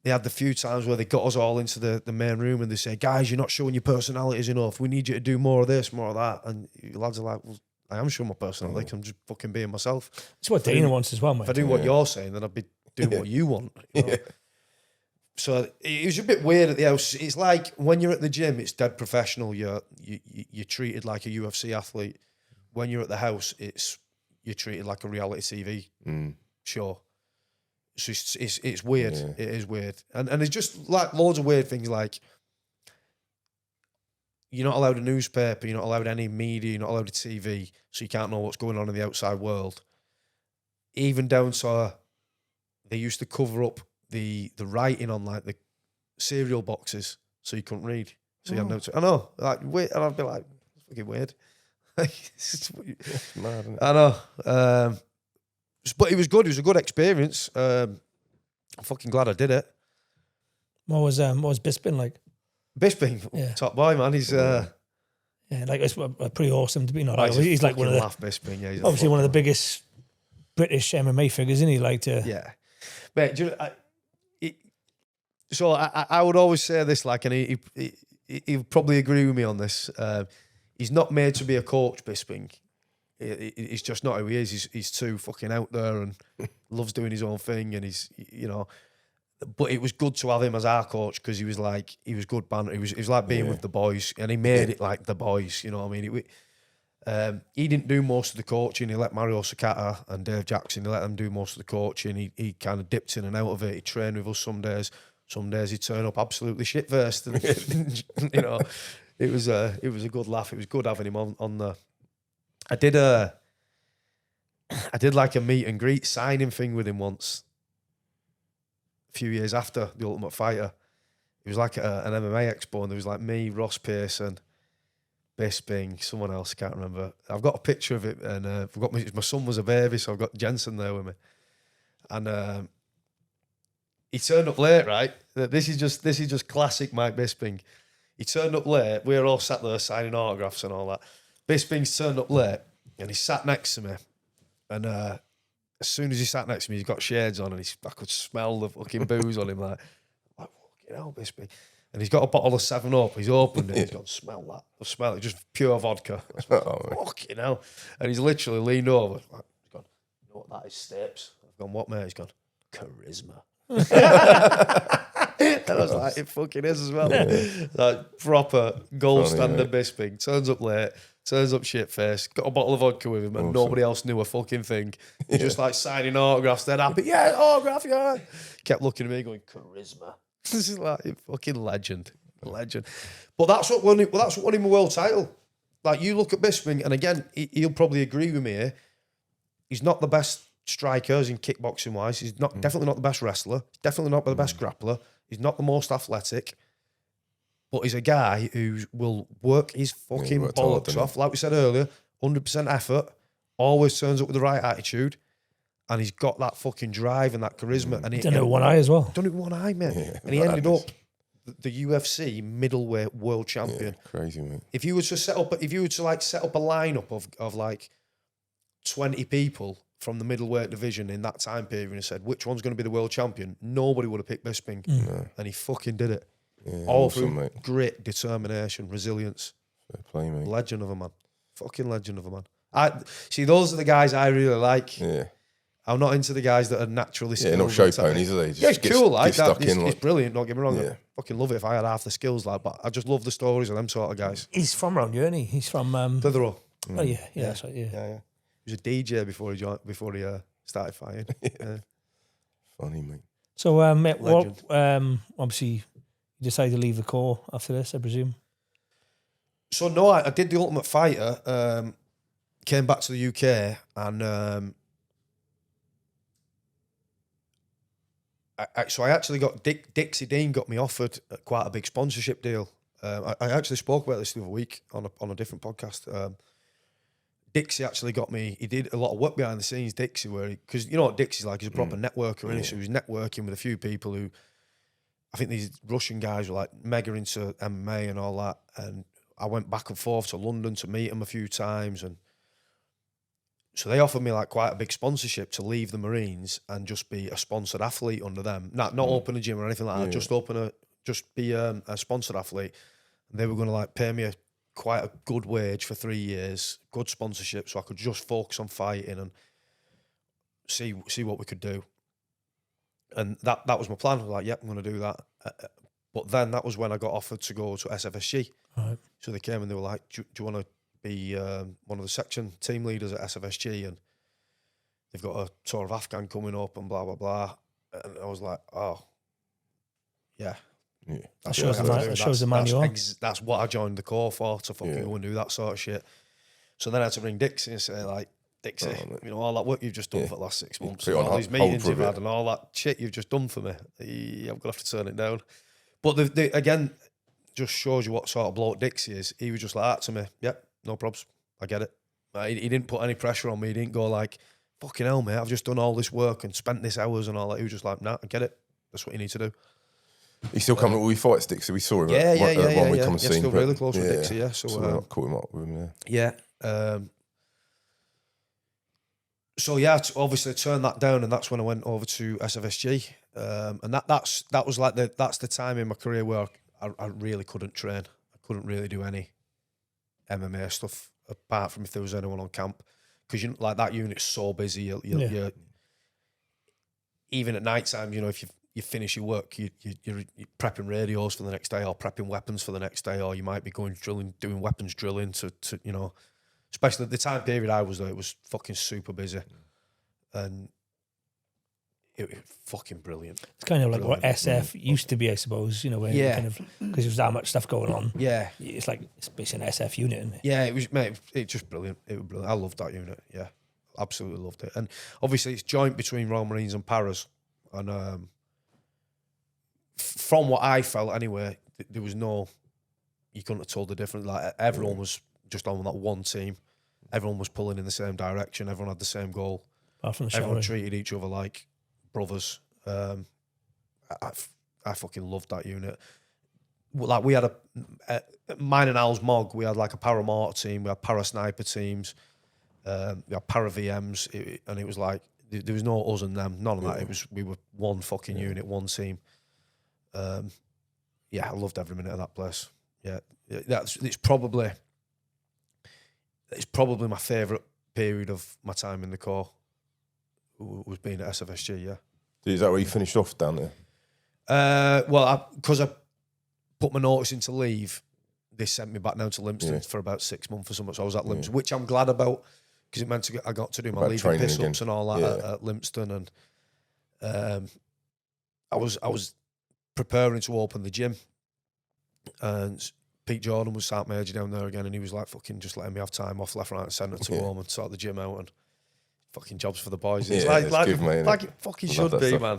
they had the few times where they got us all into the main room and they say, guys, you're not showing your personalities enough. We need you to do more of this, more of that. And you lads are like, well, I am showing my personality. I'm just fucking being myself. It's what Dana wants as well, mate. If I do what you're saying, then I'd be doing what you want. You know? So it was a bit weird at the house. It's like when you're at the gym, it's dead professional. You're treated like a UFC athlete. When you're at the house, you're treated like a reality TV show. So it's weird. Yeah. It is weird. And it's just like loads of weird things like you're not allowed a newspaper, you're not allowed any media, you're not allowed a TV, so you can't know what's going on in the outside world. Even down to they used to cover up the writing on like the cereal boxes so you couldn't read. So you had no. I know, like wait, and I'd be like, it's fucking weird. It's mad, isn't it? I know, but it was good. It was a good experience. I'm fucking glad I did it. What was Bisping like? Bisping, top boy, man. He's Yeah, like it's pretty awesome to be not. He's like one of the Bisping. Yeah, he's obviously one of the biggest British MMA figures, isn't he? Like to yeah, but do you know, so I would always say this, like, and he'll probably agree with me on this. He's not made to be a coach, Bisping. He's just not who he is. He's too fucking out there and loves doing his own thing, and he's, you know. But it was good to have him as our coach because he was good banter. He was like being with the boys, and he made it like the boys. You know what I mean? He didn't do most of the coaching. He let Mario Sakata and Dave Jackson. He let them do most of the coaching. He kind of dipped in and out of it. He trained with us some days. Some days he'd turn up absolutely shit versed. You know, it was a good laugh. It was good having him on the. I did like a meet and greet signing thing with him once. A few years after The Ultimate Fighter, it was like an MMA expo, and there was like me, Ross Pearson, Bisping, someone else, I can't remember. I've got a picture of it, and I've got my son was a baby, so I've got Jensen there with me, and he turned up late. Right, this is just classic Mike Bisping. He turned up late. We were all sat there signing autographs and all that. Bisping's turned up late, and he sat next to me, and as soon as he sat next to me, he's got shades on, and I could smell the fucking booze on him. Like fucking hell, Bisping. And he's got a bottle of 7-Up. He's opened it. He's gone, smell that. I smell it, just pure vodka. Fucking hell. And he's literally leaned over. He's gone, you know what that is, Stapes? I've gone, what, mate? He's gone, charisma. And I was like, it fucking is as well. Like proper gold standard Bisping. Turns up late. Turns up shit faced, got a bottle of vodka with him, and nobody else knew a fucking thing. He's just like signing autographs, then happy, yeah, autograph, yeah. Kept looking at me going, charisma. This is like a fucking legend. But that's what won him a world title. Like, you look at Bisping, and again, he'll probably agree with me here. He's not the best strikers in kickboxing wise. He's not definitely not the best wrestler. He's definitely not the best grappler. He's not the most athletic. But he's a guy who will work his fucking bollocks off. Like we said earlier, 100% effort, always turns up with the right attitude, and he's got that fucking drive and that charisma. And he done it with one eye as well. Done it with one eye, mate. Yeah, and he ended up the UFC middleweight world champion. Yeah, crazy, mate. If you were to set up a lineup of like 20 people from the middleweight division in that time period and said which one's going to be the world champion, nobody would have picked Bisping, and he fucking did it. Yeah, all awesome, through mate. grit, determination, resilience. Fair play, mate. Legend of a man. Fucking legend of a man. I see, those are the guys I really like. Yeah. I'm not into the guys that are naturally skilled. Yeah, not show ponies, are they? Just it's cool, like that. It's It's brilliant, don't get me wrong. Yeah. I fucking love it if I had half the skills, like, but I just love the stories of them sort of guys. He's from around here, isn't he? He's from Clitheroe. Oh yeah, that's right, yeah. Yeah. He was a DJ before he started fighting. Yeah. Funny, mate. So mate, obviously you decided to leave the Corps after this, I presume. So no, I did the Ultimate Fighter, came back to the UK, and I actually got Dixie Dean got me offered quite a big sponsorship deal. I actually spoke about this the other week on a different podcast. Dixie actually got me. He did a lot of work behind the scenes. Dixie, because you know what Dixie's like. He's a proper networker, innit? So he was networking with a few people who I think these Russian guys were like mega into MMA and all that. And I went back and forth to London to meet them a few times. And so they offered me like quite a big sponsorship to leave the Marines and just be a sponsored athlete under them. Not open a gym or anything like that, just be a sponsored athlete. And they were going to like pay me quite a good wage for 3 years, good sponsorship, so I could just focus on fighting and see what we could do. And that was my plan. I was like, yep, I'm going to do that. But then that was when I got offered to go to SFSG. Right. So they came and they were like, do you want to be one of the section team leaders at SFSG? And they've got a tour of Afghan coming up and blah, blah, blah. And I was like, oh, yeah. That shows the man you are. That's what I joined the Corps for, to fucking go and do that sort of shit. So then I had to ring Dixie and say, like, Dixie, all that work you've just done for the last 6 months, and all these meetings you've had and all that shit you've just done for me, I'm going to have to turn it down. But again, just shows you what sort of bloke Dixie is. He was just like that to me. Yep, no probs. I get it. He didn't put any pressure on me. He didn't go like, fucking hell, mate, I've just done all this work and spent this hours and all that. He was just like, nah, I get it. That's what you need to do. He's still coming. We fight Dixie. We saw him. One week on scene. Still really close with Dixie. Yeah, so caught him up with him. So obviously turned that down, and that's when I went over to SFSG. And that was like that's the time in my career where I really couldn't train. I couldn't really do any MMA stuff apart from if there was anyone on camp, because like that unit's so busy. You're even at night time. If you finish your work, you're prepping radios for the next day, or prepping weapons for the next day, or you might be going drilling, doing weapons drilling to especially at the time period I was there, it was fucking super busy, and it was fucking brilliant. It's kind of like what SF used to be, I suppose. Because there was that much stuff going on. Yeah, it's like it's basically an SF unit, isn't it? Yeah, it was, mate. It's just brilliant. It was brilliant. I loved that unit. Yeah, absolutely loved it. And obviously, it's joint between Royal Marines and Paras, and from what I felt anyway, there was you couldn't have told the difference. Like everyone was just on that one team. Everyone was pulling in the same direction. Everyone had the same goal. Everyone treated each other like brothers. I fucking loved that unit. Like we had mine and Al's Mog, we had like a para-mortar team, we had para-sniper teams, we had para-VMs, and it was like, there was no us and them, none of that. We were one fucking unit, one team. I loved every minute of that place. Yeah, it's probably my favourite period of my time in the Corps, was being at SFSG, yeah. Is that where you finished off down there? Because I put my notice in to leave, they sent me back down to Lympstone for about 6 months or something, so I was at Lympstone, which I'm glad about, because it meant I got to do my leaving piss-ups and all that at Lympstone, and I was preparing to open the gym, and Pete Jordan was Sergeant Major down there again, and he was like, fucking just letting me have time off left, right and centre to home and sort the gym out, and fucking jobs for the boys. It's like it fucking should be, man.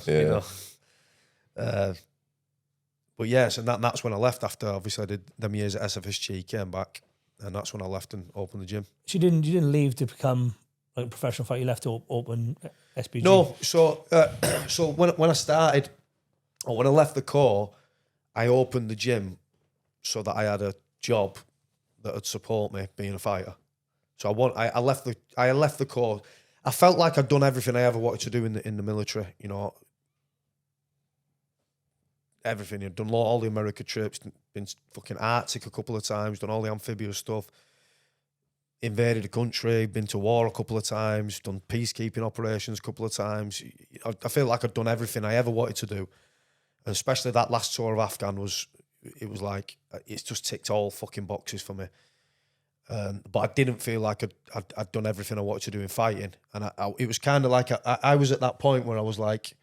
But yes, and that's when I left after, obviously I did them years at SFSG, came back, and that's when I left and opened the gym. So you didn't leave to become like a professional fighter, you left to open SBG? No, so when I started, or when I left the Corps, I opened the gym so that I had a job that would support me being a fighter. So I left the Corps. I felt like I'd done everything I ever wanted to do in the military. Everything. I'd done all the America trips, been fucking Arctic a couple of times, done all the amphibious stuff, invaded the country, been to war a couple of times, done peacekeeping operations a couple of times. I feel like I'd done everything I ever wanted to do. And especially that last tour of Afghan was like, it's just ticked all fucking boxes for me. But I didn't feel like I'd done everything I wanted to do in fighting. And it was kind of like, I was at that point where I was like,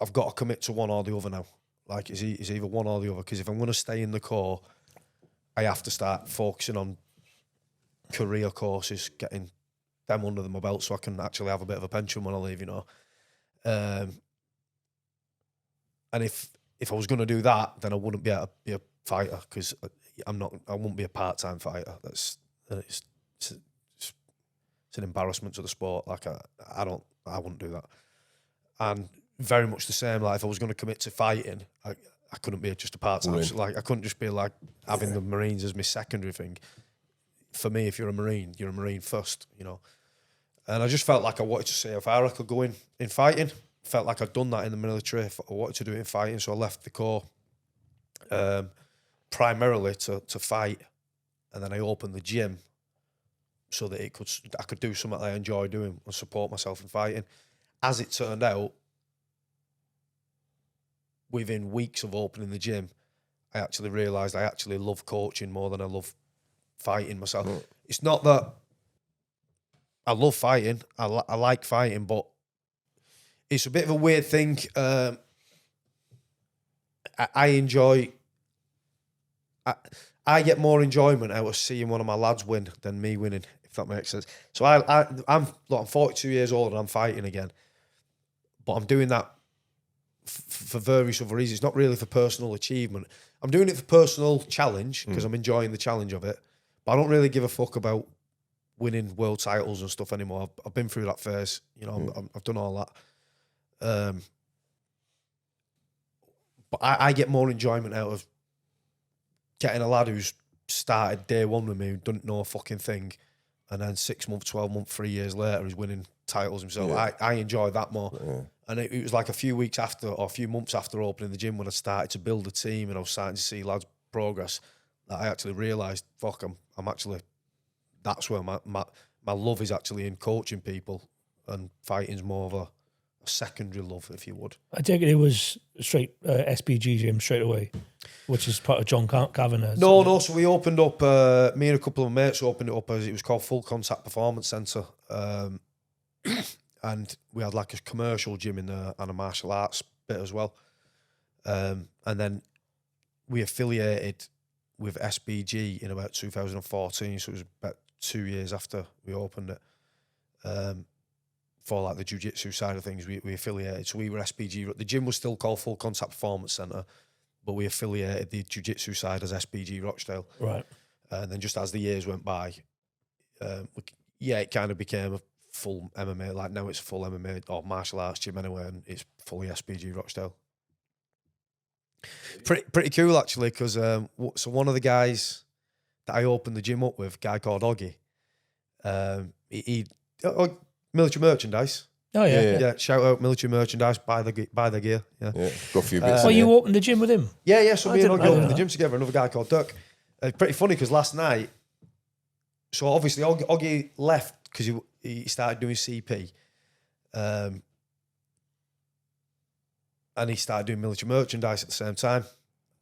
I've got to commit to one or the other now. Like, it's either one or the other. Because if I'm going to stay in the Corps, I have to start focusing on career courses, getting them under my belt so I can actually have a bit of a pension when I leave, And if I was going to do that, then I wouldn't be able to be a fighter, because I won't be a part-time fighter. It's an embarrassment to the sport. Like I wouldn't do that. And very much the same. Like if I was going to commit to fighting, I couldn't be just a part-time. So, like I couldn't just be like having the Marines as my secondary thing. For me, if you're a Marine first, you know. And I just felt like I wanted to see how far I could go in fighting. Felt like I'd done that in the military. I wanted to do it in fighting, so I left the Corps primarily to fight, and then I opened the gym so that I could do something I enjoy doing and support myself in fighting. As it turned out, within weeks of opening the gym, I actually realised I actually love coaching more than I love fighting myself. Mm. It's not that I love fighting, I like fighting, but it's a bit of a weird thing. I enjoy... I get more enjoyment out of seeing one of my lads win than me winning, if that makes sense. So I'm 42 years old and I'm fighting again, but I'm doing that for various other reasons. It's not really for personal achievement. I'm doing it for personal challenge because I'm enjoying the challenge of it, but I don't really give a fuck about winning world titles and stuff anymore. I've been through that phase, you know. I've done all that. But I get more enjoyment out of getting a lad who's started day one with me, who doesn't know a fucking thing, and then 6 months, 12 months, 3 years later, he's winning titles himself. Yeah. I enjoy that more. Yeah. And it was like a few weeks after, or a few months after opening the gym, when I started to build a team and I was starting to see lads progress, that I actually realised, fuck, I'm actually, that's where my love is actually in coaching people, and fighting's more of a secondary love, if you would. I take it was straight SPG gym straight away, which is part of John Kavanagh. No. So we opened up, me and a couple of mates opened it up as it was called Full Contact Performance Centre. And we had like a commercial gym in there and a martial arts bit as well. And then we affiliated with SBG in about 2014. So it was about 2 years after we opened it. For like the jiu-jitsu side of things, we affiliated. So we were SPG. The gym was still called Full Contact Performance Centre, but we affiliated the jiu-jitsu side as SPG Rochdale. Right. And then just as the years went by, it kind of became a full MMA. Like now it's a full MMA or martial arts gym anyway, and it's fully SPG Rochdale. Pretty cool actually, because so one of the guys that I opened the gym up with, a guy called Oggy, military merchandise. Oh yeah. Shout out military merchandise. Buy the gear. Yeah. Got a few bits. So you opened the gym with him? Yeah. So me and Oggy opened the gym together. Another guy called Duck. Pretty funny because last night. So obviously Oggy left because he started doing CP, and he started doing military merchandise at the same time.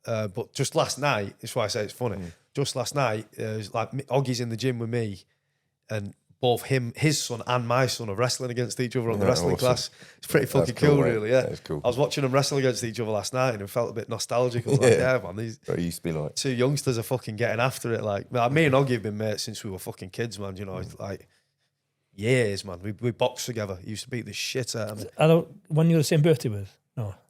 But just last night, that's why I say it's funny. Just last night, it was like Oggy's in the gym with me, and both his son and my son are wrestling against each other on the wrestling class. It's pretty fucking cool, really. Yeah, it's cool. I was watching them wrestle against each other last night and it felt a bit nostalgic. I was like, yeah, man, these it used to be like two youngsters are fucking getting after it. Like me and Oggy have been mates since we were fucking kids, man. You know, like years, man. We boxed together. He used to beat the shit out of me. When you were the same birthday with?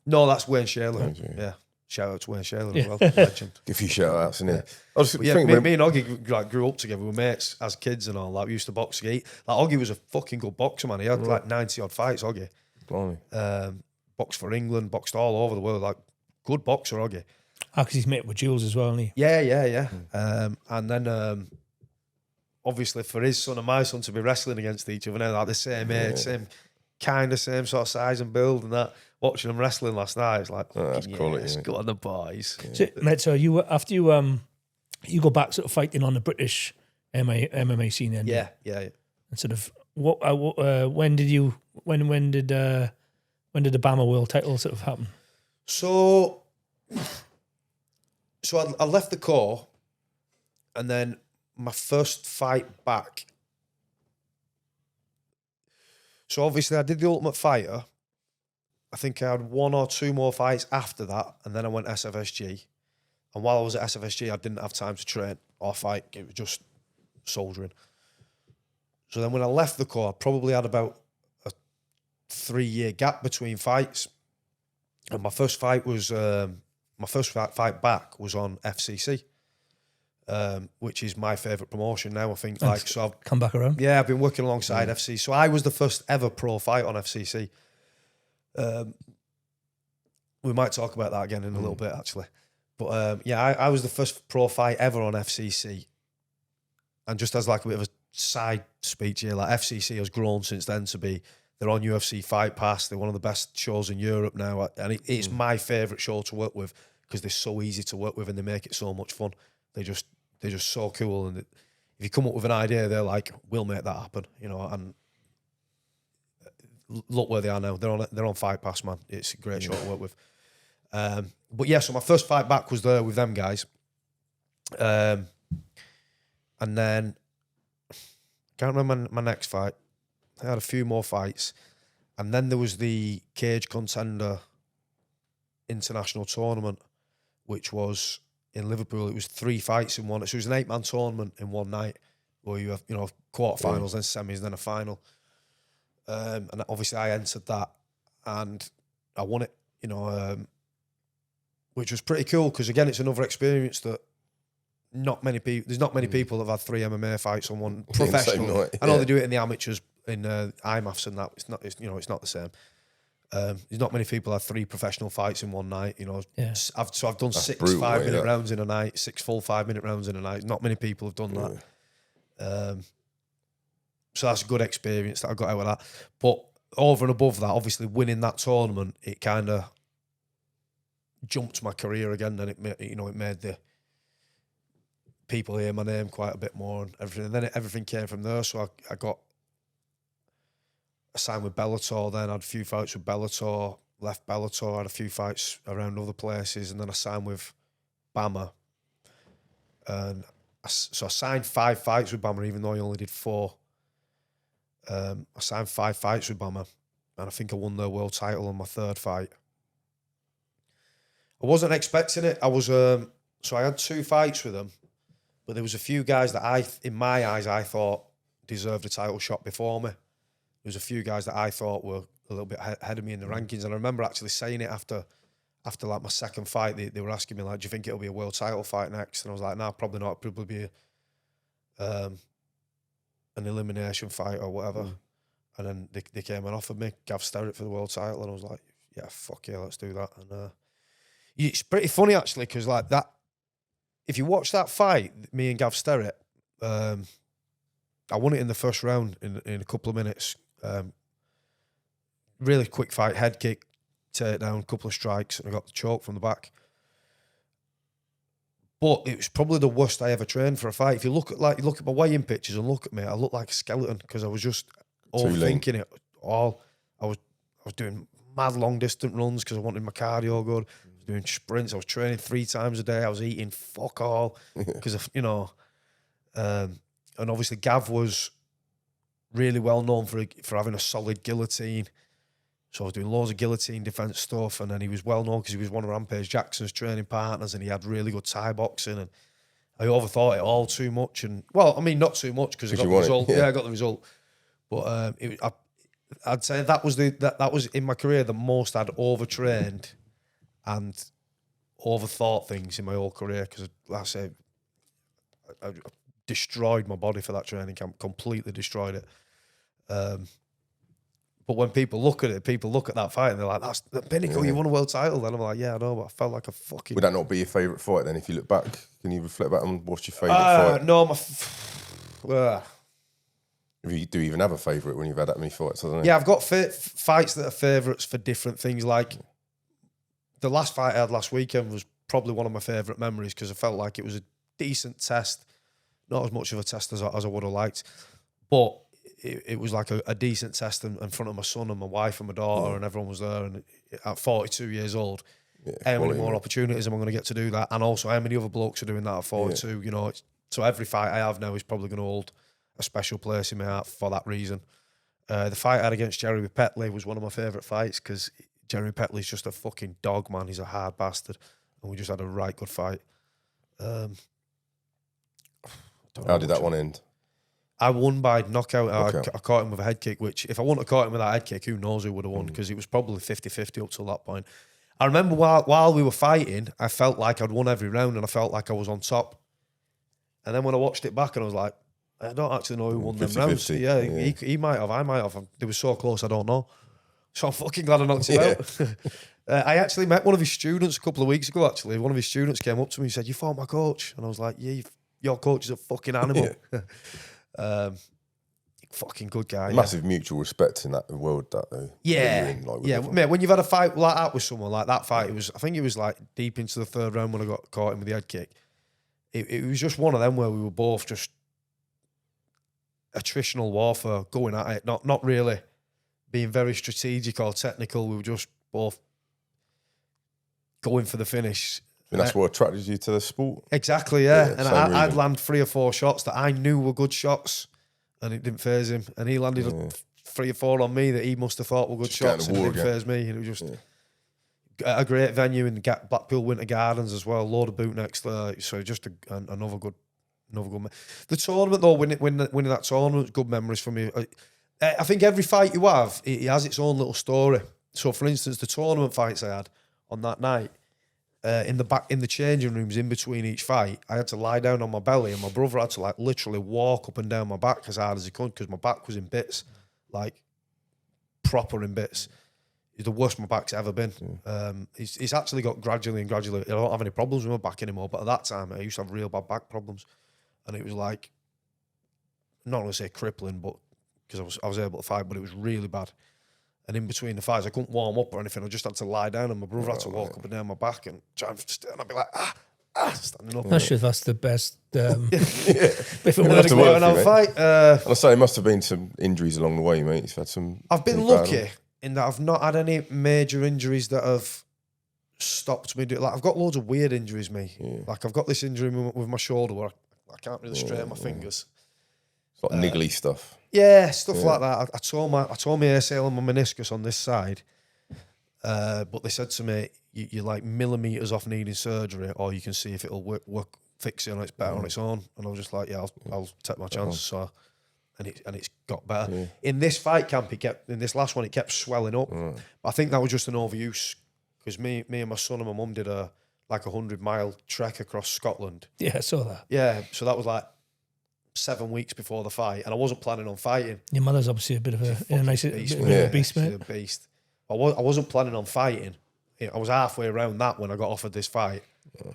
No, that's Wayne Shaler. Yeah. Shout out to Wayne Shaler as well. Legend. Give a few shout outs in it. Me and Oggy grew up together. We were mates as kids and all. Like we used to box together. Like Oggy was a fucking good boxer, man. He had like 90 odd fights, Oggy. Blimey. Boxed for England, boxed all over the world. Like good boxer, Oggy. Because he's met with Jules as well, isn't he? Yeah. And then obviously for his son and my son to be wrestling against each other, now like the same age, same sort of size and build and that. Watching them wrestling last night, it's like, that's quality. Go on the boys. Yeah. So you after you go back sort of fighting on the British MMA scene, then? Yeah. And sort of when did the BAMMA world title sort of happen? So I left the Corps, and then my first fight back. So obviously I did the Ultimate Fighter. I think I had 1 or 2 more fights after that, and then I went SFSG. And while I was at SFSG, I didn't have time to train or fight. It was just soldiering. So then when I left the Corps, I probably had about a 3-year gap between fights. And my first fight was fight back was on FCC, which is my favourite promotion now. I think so. I've come back around. Yeah, I've been working alongside FC. So I was the first ever pro fight on FCC. we might talk about that again in a little bit, actually. But yeah, I was the first pro fight ever on FCC. And just as like a bit of a side speech here, like FCC has grown since then to be, they're on UFC Fight Pass. They're one of the best shows in Europe now. And it's my favourite show to work with because they're so easy to work with and they make it so much fun. They're just so cool. And if you come up with an idea, they're like, we'll make that happen, you know. And look where they are now. They're on Fight Pass, man. It's a great show to work with. But yeah, so my first fight back was there with them guys. And then, can't remember my next fight. I had a few more fights. And then there was the Cage Contender International Tournament, which was in Liverpool. It was 3 fights in one. So it was an 8-man tournament in one night where you have, you know, quarterfinals, then semis, then a final. And obviously I entered that and I won it, you know, which was pretty cool because, again, it's another experience that there's not many people that have had 3 MMA fights on one professional. I know they do it in the amateurs in IMAFs and that. It's not the same. There's not many people have 3 professional fights in one night. You know, I've done 6 5-minute rounds in a night, 6 full 5-minute rounds in a night. Not many people have done that. So that's a good experience that I got out of that. But over and above that, obviously winning that tournament, it kind of jumped my career again, and it made the people hear my name quite a bit more and everything. And then everything came from there. So I got signed with Bellator. Then I had a few fights with Bellator. Left Bellator, had a few fights around other places, and then I signed with Bama. And so I signed 5 fights with Bama, even though I only did 4. I signed 5 fights with Bama, and I think I won their world title on my 3rd fight. I wasn't expecting it. I was so I had 2 fights with them, but there was a few guys that in my eyes, I thought deserved a title shot before me. There was a few guys that I thought were a little bit ahead of me in the rankings, and I remember actually saying it after like my 2nd fight. They were asking me like, "Do you think it'll be a world title fight next?" And I was like, "No, probably not. It'll probably be an elimination fight or whatever." And then they came and offered me Gav Sterrett for the world title, and I was like, "Yeah, fuck yeah, let's do that." And it's pretty funny actually, because like that, if you watch that fight, me and Gav Sterrett, I won it in the first round in a couple of minutes. Really quick fight, head kick, takedown, couple of strikes, and I got the choke from the back. But it was probably the worst I ever trained for a fight. If you look at my weigh-in pictures and look at me, I look like a skeleton because I was just overthinking it all. I was doing mad long distance runs because I wanted my cardio good. I was doing sprints. I was training 3 times a day. I was eating fuck all because of, you know. And obviously Gav was really well known for having a solid guillotine. So I was doing loads of guillotine defense stuff, and then he was well known because he was one of Rampage Jackson's training partners, and he had really good Thai boxing. And I overthought it all too much, and well, I mean, not too much because I got the result. Yeah, I got the result. But I'd say that was that was in my career the most I'd overtrained and overthought things in my whole career, because, like I say, I destroyed my body for that training camp, completely destroyed it. But when people look at that fight and they're like, "That's the pinnacle, you won a world title." Then I'm like, "Yeah, I know, but I felt like a fucking..." Would that not be your favourite fight then? If you look back, can you reflect back on what's your favourite fight? No, If you do even have a favourite when you've had that many fights, I don't know. Yeah, I've got fights that are favourites for different things. Like the last fight I had last weekend was probably one of my favourite memories because I felt like it was a decent test, not as much of a test as I would have liked, but it was like a decent test in front of my son and my wife and my daughter, and everyone was there. And at 42 years old, how many more opportunities am I going to get to do that? And also, how many other blokes are doing that at 42? You know, so every fight I have now is probably going to hold a special place in my heart for that reason. The fight I had against Jeremy Petley was one of my favourite fights because Jeremy Petley's just a fucking dog, man. He's a hard bastard, and we just had a right good fight. How did that one end? I won by knockout. Okay. I caught him with a head kick, which if I wouldn't have caught him with that head kick, who knows who would have won, because it was probably 50-50 up till that point. I remember while we were fighting, I felt like I'd won every round and I felt like I was on top. And then when I watched it back and I was like, I don't actually know who won them rounds. Yeah, he might have, I might have. They were so close, I don't know. So I'm fucking glad I knocked him out. I actually met one of his students a couple of weeks ago, actually. One of his students came up to me and said, "You fought my coach?" And I was like, "Yeah, your coach is a fucking animal." Fucking good guy. Massive mutual respect in that world, that though. Yeah. Like, Mate, when you've had a fight like that with someone, like that fight, I think it was like deep into the third round when I got caught him with the head kick. It was just one of them where we were both just attritional warfare, going at it, not really being very strategic or technical. We were just both going for the finish. And that's what attracted you to the sport? Exactly, yeah. And I'd reason. land 3 or 4 shots that I knew were good shots, and it didn't faze him. And he landed 3 or 4 on me that he must have thought were good shots, and it didn't faze me. And it was just a great venue in Blackpool Winter Gardens as well. Load of bootnecks there. So just another good. The tournament though, winning that tournament, good memories for me. I think every fight you have, it has its own little story. So, for instance, the tournament fights I had on that night, in the changing rooms in between each fight, I had to lie down on my belly, and my brother had to like literally walk up and down my back as hard as he could because my back was in bits, like proper in bits. It's the worst my back's ever been. It's actually got gradually. I don't have any problems with my back anymore, but at that time I used to have real bad back problems, and it was like, I'm not going to say crippling, but because I was able to fight, but it was really bad. And in between the fights, I couldn't warm up or anything. I just had to lie down, and my brother had to walk up and down my back and try and I'd be like, standing up. Not sure if that's the best. If it have to work were a fight. And I say, there must have been some injuries along the way, mate. You've had some. I've been lucky in that I've not had any major injuries that have stopped me. Like, I've got loads of weird injuries, me. Yeah. Like, I've got this injury with my shoulder where I can't really straighten my fingers. It's like niggly stuff. Yeah, stuff like that. I tore my ACL and my meniscus on this side, but they said to me, "You're like millimeters off needing surgery, or you can see if it'll work fix it on its better on its own." And I was just like, "Yeah, I'll take my chances." So, and it's got better. Yeah. In this fight camp, in this last one, it kept swelling up. But I think that was just an overuse because me and my son and my mum did a 100-mile trek across Scotland. Yeah, I saw that. Yeah, so that was like 7 weeks before the fight, and I wasn't planning on fighting. Your mother's obviously a bit of a beast, mate. A beast. I wasn't planning on fighting. I was halfway around that when I got offered this fight, and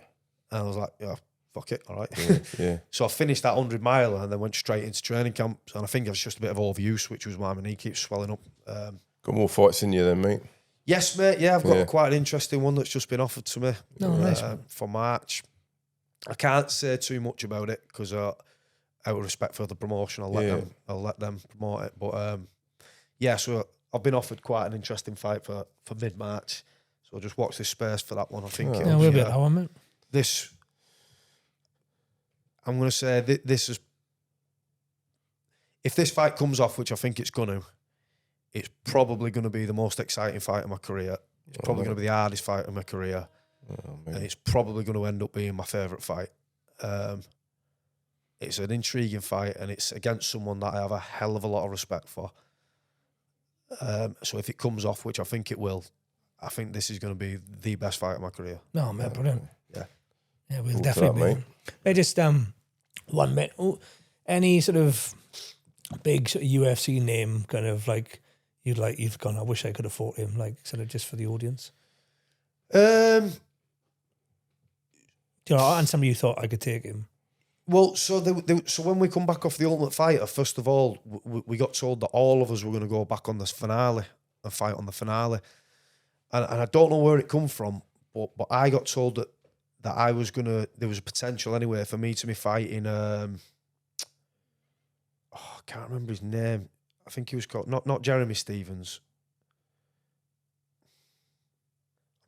I was like, "Yeah, fuck it, all right." Yeah. So I finished that 100-mile and then went straight into training camps, and I think it was just a bit of overuse, which was why my knee keeps swelling up. Got more fights in you then, mate? Yes, mate. Yeah, I've got quite an interesting one that's just been offered to me nice for March. I can't say too much about it because out of respect for the promotion, I'll let them promote it. But so I've been offered quite an interesting fight for mid-March. So I'll just watch this space for that one. I think we'll be at that one, mate. This, I'm going to say this is, if this fight comes off, which I think it's going to, it's probably going to be the most exciting fight of my career. It's probably going to be the hardest fight of my career. And it's probably going to end up being my favourite fight. It's an intriguing fight, and it's against someone that I have a hell of a lot of respect for. So if it comes off, which I think it will, I think this is going to be the best fight of my career. No, man, brilliant. Yeah, we'll definitely be. Hey, just 1 minute. Any sort of big sort of UFC name, kind of like you've gone, I wish I could have fought him, like sort of just for the audience. And somebody you thought I could take him. Well, so when we come back off The Ultimate Fighter, first of all, we got told that all of us were going to go back on this finale and fight on the finale. And I don't know where it come from, but I got told that I was going to, there was a potential anyway for me to be fighting, I can't remember his name. I think he was called, not Jeremy Stevens.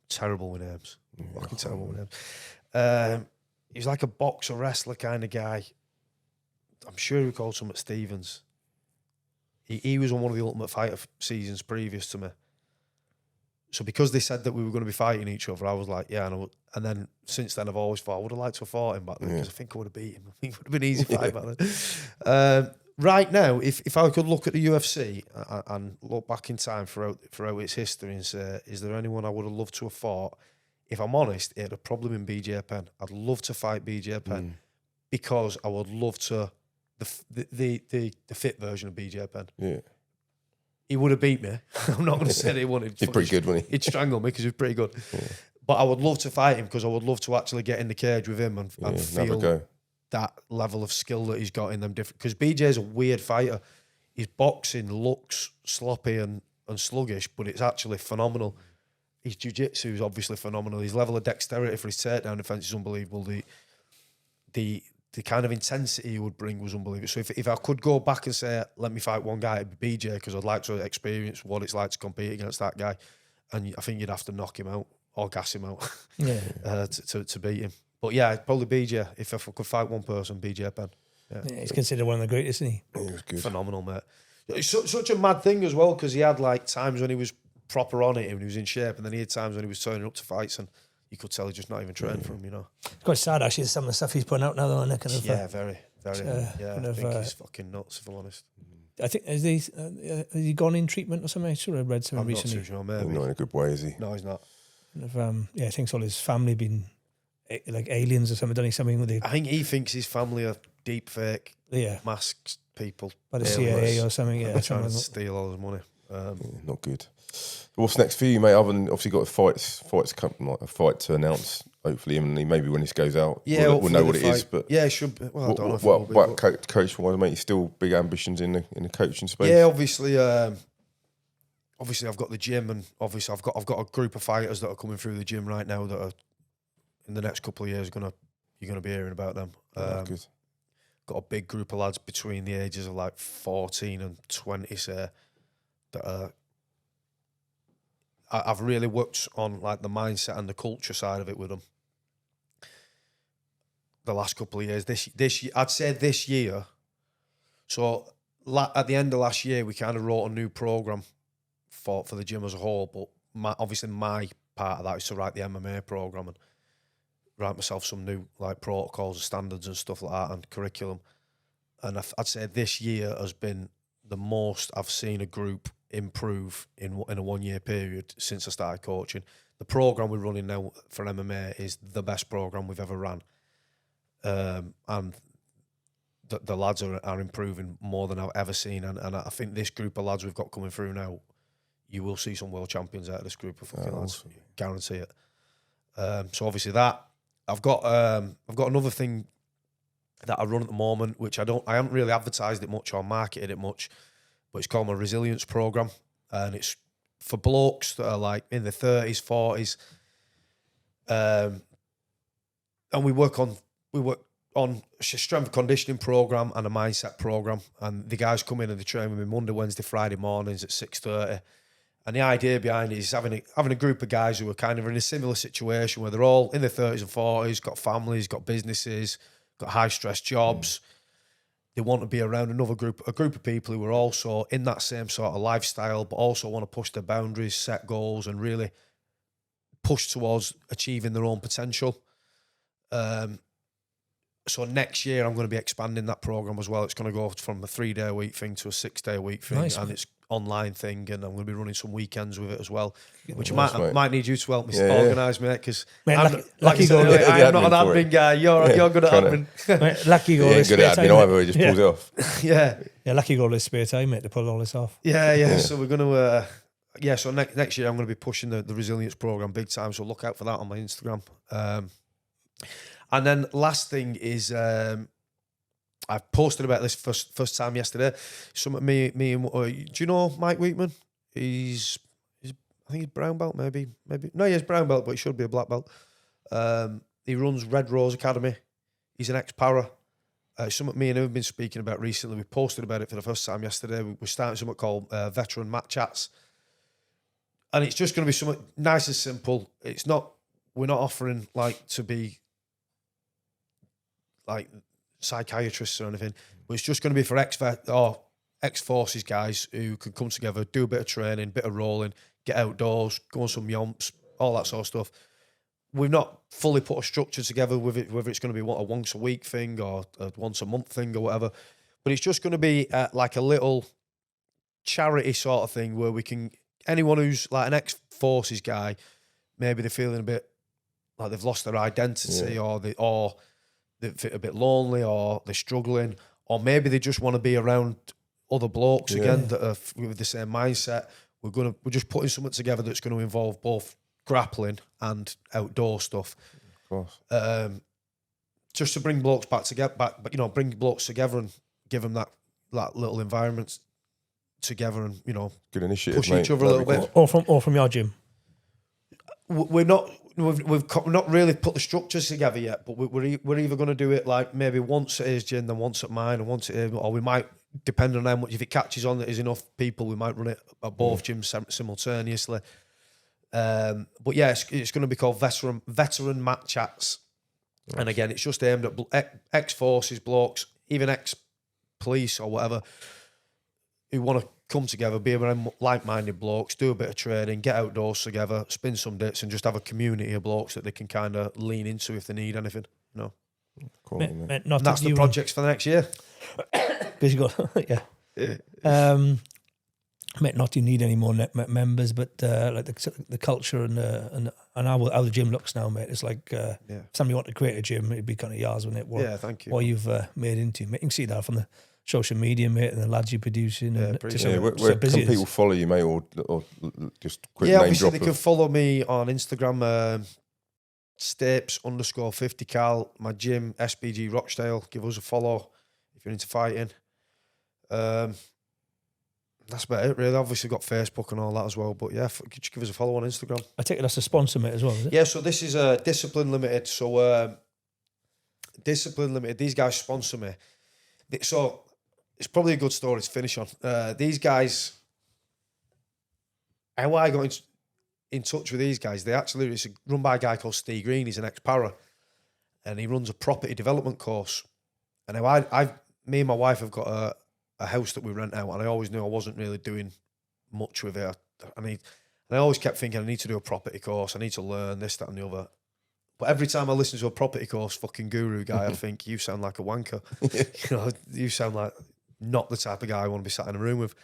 Terrible with names. Fucking terrible with names. He was like a boxer, wrestler kind of guy. I'm sure he called something Stevens. He was on one of the Ultimate Fighter seasons previous to me. So because they said that we were going to be fighting each other, I was like, yeah. And then since then, I've always thought I would have liked to have fought him back then because I think I would have beat him. I think it would have been an easy fight back then. Right now, if I could look at the UFC and look back in time throughout its history and say, is there anyone I would have loved to have fought? If I'm honest, it'd have probably been BJ Penn. I'd love to fight BJ Penn because I would love to the fit version of BJ Penn. Yeah. he would have beat me. I'm not going to say that he wouldn't. He's pretty good, wasn't he? He'd strangle me because he was pretty good. But I would love to fight him because I would love to actually get in the cage with him and feel that level of skill that he's got in them different. Because BJ's a weird fighter. His boxing looks sloppy and sluggish, but it's actually phenomenal. His jiu-jitsu is obviously phenomenal. His level of dexterity for his takedown defense is unbelievable. The kind of intensity he would bring was unbelievable. So if I could go back and say, let me fight one guy, it'd be BJ, because I'd like to experience what it's like to compete against that guy. And I think you'd have to knock him out or gas him out to beat him. But yeah, probably BJ. If I could fight one person, BJ Penn. Yeah, he's considered one of the greatest, isn't he? He was good. Phenomenal, mate. It's such a mad thing as well, because he had like times when he was proper on it and he was in shape, and then he had times when he was turning up to fights and you could tell he just not even trained for him, you know. It's quite sad actually, some of the stuff he's putting out now, though, isn't it? Kind of, very. Yeah, I think he's fucking nuts, if I'm honest. I think has he gone in treatment or something? I sure I read something recently. Not too sure, maybe. He's not in a good way, is he? No, he's not. Kind of, I think all his family been like aliens or something. Done something with it? I think he thinks his family are deep fake, masked people by the CIA or something. Yeah, trying to steal all his money. Not good. What's next for you, mate? Other than obviously got a fight to announce. Hopefully, imminently. Maybe when this goes out, we'll know what it is. But yeah, it should be. Well, I don't know. What coach wise, mate? You still big ambitions in the coaching space? Yeah, obviously. Obviously, I've got the gym, and obviously I've got a group of fighters that are coming through the gym right now that are in the next couple of years you're gonna be hearing about them. Good. Got a big group of lads between the ages of like 14 and 20, say, that are. I've really worked on like the mindset and the culture side of it with them. The last couple of years, this I'd say this year. So at the end of last year, we kind of wrote a new program for the gym as a whole. But obviously my part of that is to write the MMA program and write myself some new like protocols and standards and stuff like that and curriculum. And I'd say this year has been the most I've seen a group improve in a 1 year period since I started coaching. The program we're running now for MMA is the best program we've ever ran, and the lads are improving more than I've ever seen. And I think this group of lads we've got coming through now, you will see some world champions out of this group of fucking lads. Guarantee it. So obviously that I've got another thing that I run at the moment, which I haven't really advertised it much or marketed it much. But it's called my resilience program, and it's for blokes that are like in their 30s, 40s, and we work on a strength and conditioning program and a mindset program. And the guys come in and they train with me Monday, Wednesday, Friday mornings at 6:30. And the idea behind it is having a group of guys who are kind of in a similar situation where they're all in their 30s and 40s, got families, got businesses, got high stress jobs. They want to be around a group of people who are also in that same sort of lifestyle, but also want to push their boundaries, set goals, and really push towards achieving their own potential. So next year, I'm going to be expanding that program as well. It's going to go from a 3-day-a-week thing to a 6-day-a-week thing, nice, and it's online thing, and I'm going to be running some weekends with it as well, which I might need you to help me organise, mate, because I'm not an admin guy. You're good at admin. Lucky go. Yeah, good at admin either. He just pulls it off. Yeah, lucky go. This spare time, mate, to pull all this off. Yeah. So we're going to. So next year I'm going to be pushing the resilience program big time. So look out for that on my Instagram. And then last thing is. I posted about this first time yesterday. Me and do you know Mike Wheatman? He's I think he's brown belt, maybe. No, he's brown belt, but he should be a black belt. He runs Red Rose Academy. He's an ex-para. Something me and him have been speaking about recently. We posted about it for the first time yesterday. We're starting something called Veteran Mat Chats, and it's just going to be something nice and simple. We're not offering like to be like psychiatrists or anything, but it's just going to be for ex-forces guys who can come together, do a bit of training, bit of rolling, get outdoors, go on some yomps, all that sort of stuff. We've not fully put a structure together with it, whether it's going to be a once a week thing or a once a month thing or whatever, but it's just going to be like a little charity sort of thing where we can, anyone who's like an ex-forces guy, maybe they're feeling a bit like they've lost their identity, or they're a bit lonely, or they're struggling, or maybe they just want to be around other blokes again that are with the same mindset. We're just putting something together that's going to involve both grappling and outdoor stuff. Of course. Just to bring blokes back together, bring blokes together and give them that little environment together, and good initiative, push mate. each other a little bit. Or from your gym. We've not really put the structures together yet, but we're either going to do it like maybe once at his gym, then once at mine, and once at him, or we might, depending on how much, if it catches on that there's enough people, we might run it at both gyms simultaneously. But yeah, it's going to be called veteran mat chats, and again, it's just aimed at ex-forces blokes, even ex-police or whatever, who want to come together, be around like-minded blokes, do a bit of training, get outdoors together, spin some bits, and just have a community of blokes that they can kind of lean into if they need anything. Cool, Mate, mate. not And that's the projects for the next year. Because you got mate, not you need any more members, but like the culture and how the gym looks now, mate. It's like somebody want to create a gym, it'd be kind of yours, wouldn't it? Thank you. What you've made into, mate. You can see that from the social media, mate, and the lads you're producing. And just where can people follow you, mate, or just quick name obviously drop? They can follow me on Instagram, Stapes_50 Cal. My gym, SBG Rochdale. Give us a follow if you're into fighting. That's about it, really. Obviously got Facebook and all that as well, but yeah, just give us a follow on Instagram. I take it that's a sponsor, mate, as well, is it? Yeah, so this is Discipline Limited. So Discipline Limited, these guys sponsor me. So it's probably a good story to finish on. These guys, how I got in touch with these guys, it's run by a guy called Steve Green. He's an ex-para, and he runs a property development course. And me and my wife have got a house that we rent out, and I always knew I wasn't really doing much with it. And I always kept thinking I need to do a property course, I need to learn this, that and the other. But every time I listen to a property course fucking guru guy, I think, you sound like a wanker. You sound like not the type of guy I want to be sat in a room with.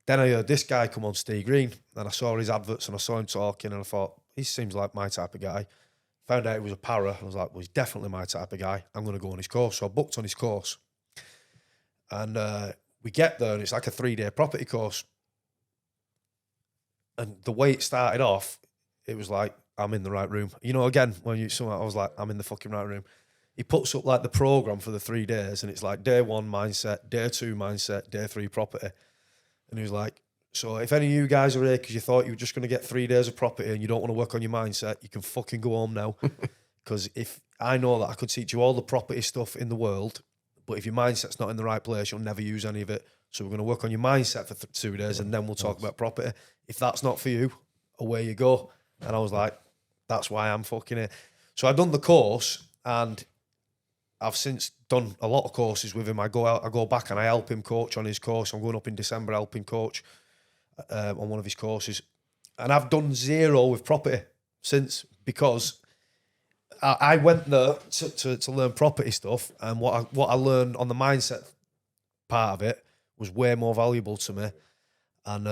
Then I heard this guy come on, Steve Green, and I saw his adverts and I saw him talking, and I thought, he seems like my type of guy. Found out he was a para, and I was like, well, he's definitely my type of guy. I'm going to go on his course. So I booked on his course. And we get there, and it's like a 3-day property course. And the way it started off, it was like, I'm in the right room. Again, I was like, I'm in the fucking right room. He puts up like the program for the 3 days, and it's like day 1 mindset, day 2 mindset, day 3 property. And he was like, so if any of you guys are here because you thought you were just going to get 3 days of property and you don't want to work on your mindset, you can fucking go home now. Because if I know that I could teach you all the property stuff in the world, but if your mindset's not in the right place, you'll never use any of it. So we're going to work on your mindset for 2 days, and then we'll talk about property. If that's not for you, away you go. And I was like, that's why I'm fucking here. So I've done the course, and I've since done a lot of courses with him. I go back and I help him coach on his course. I'm going up in December helping coach on one of his courses. And I've done 0 with property since, because I went there to learn property stuff, and what I learned on the mindset part of it was way more valuable to me. And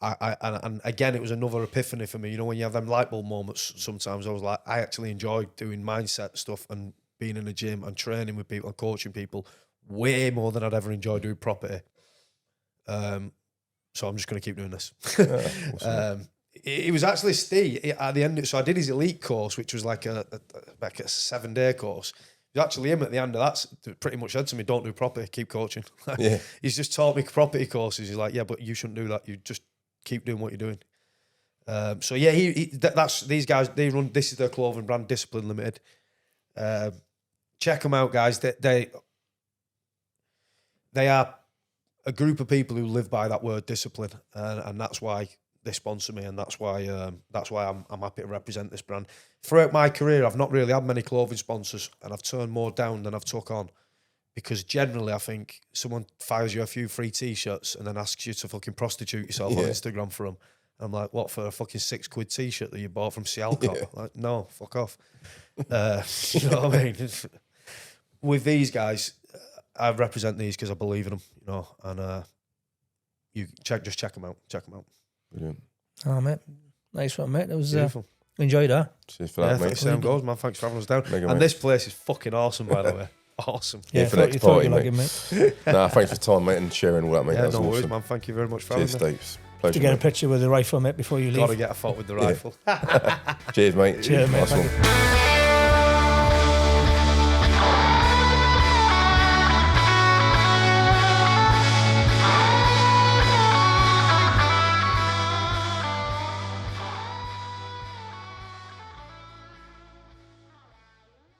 and again, it was another epiphany for me. When you have them light bulb moments, sometimes I was like, I actually enjoy doing mindset stuff and being in a gym and training with people and coaching people way more than I'd ever enjoy doing property. So I'm just going to keep doing this. Awesome. It was actually Steve at the end. So I did his elite course, which was like a 7-day course. It was actually him at the end of that pretty much said to me, don't do property, keep coaching. He's just taught me property courses. He's like, yeah, but you shouldn't do that. You just keep doing what you're doing. So yeah, that's these guys. They run. This is their clothing brand, Discipline Limited. Check them out, guys. They are a group of people who live by that word discipline, and that's why they sponsor me, and that's why I'm happy to represent this brand. Throughout my career, I've not really had many clothing sponsors, and I've turned more down than I've took on, because generally I think someone fires you a few free t-shirts and then asks you to fucking prostitute yourself on Instagram for them. I'm like, what, for a fucking £6 t-shirt that you bought from Cialcott? Yeah. Like, no, fuck off. You know what I mean? With these guys, I represent these because I believe in them, and you check them out. Check them out. Brilliant. Oh, mate. Nice one, mate. It was beautiful. Enjoyed that. Cheers for that, mate. Same goes, man. Thanks for having us down. Mega, and mate. This place is fucking awesome, by the way. Awesome. Yeah, for thought next you thought party, you mate. like it, mate. Nah, thanks for your time, mate, and sharing all that, mate. Yeah, That's no worries, awesome. man. Thank you very much for Cheers, having me. Stapes. Pleasure, To get a mate. picture with the rifle, mate, before you leave. Got to get a photo with the rifle. Cheers, mate. Cheers, mate. Nice Thank one. you.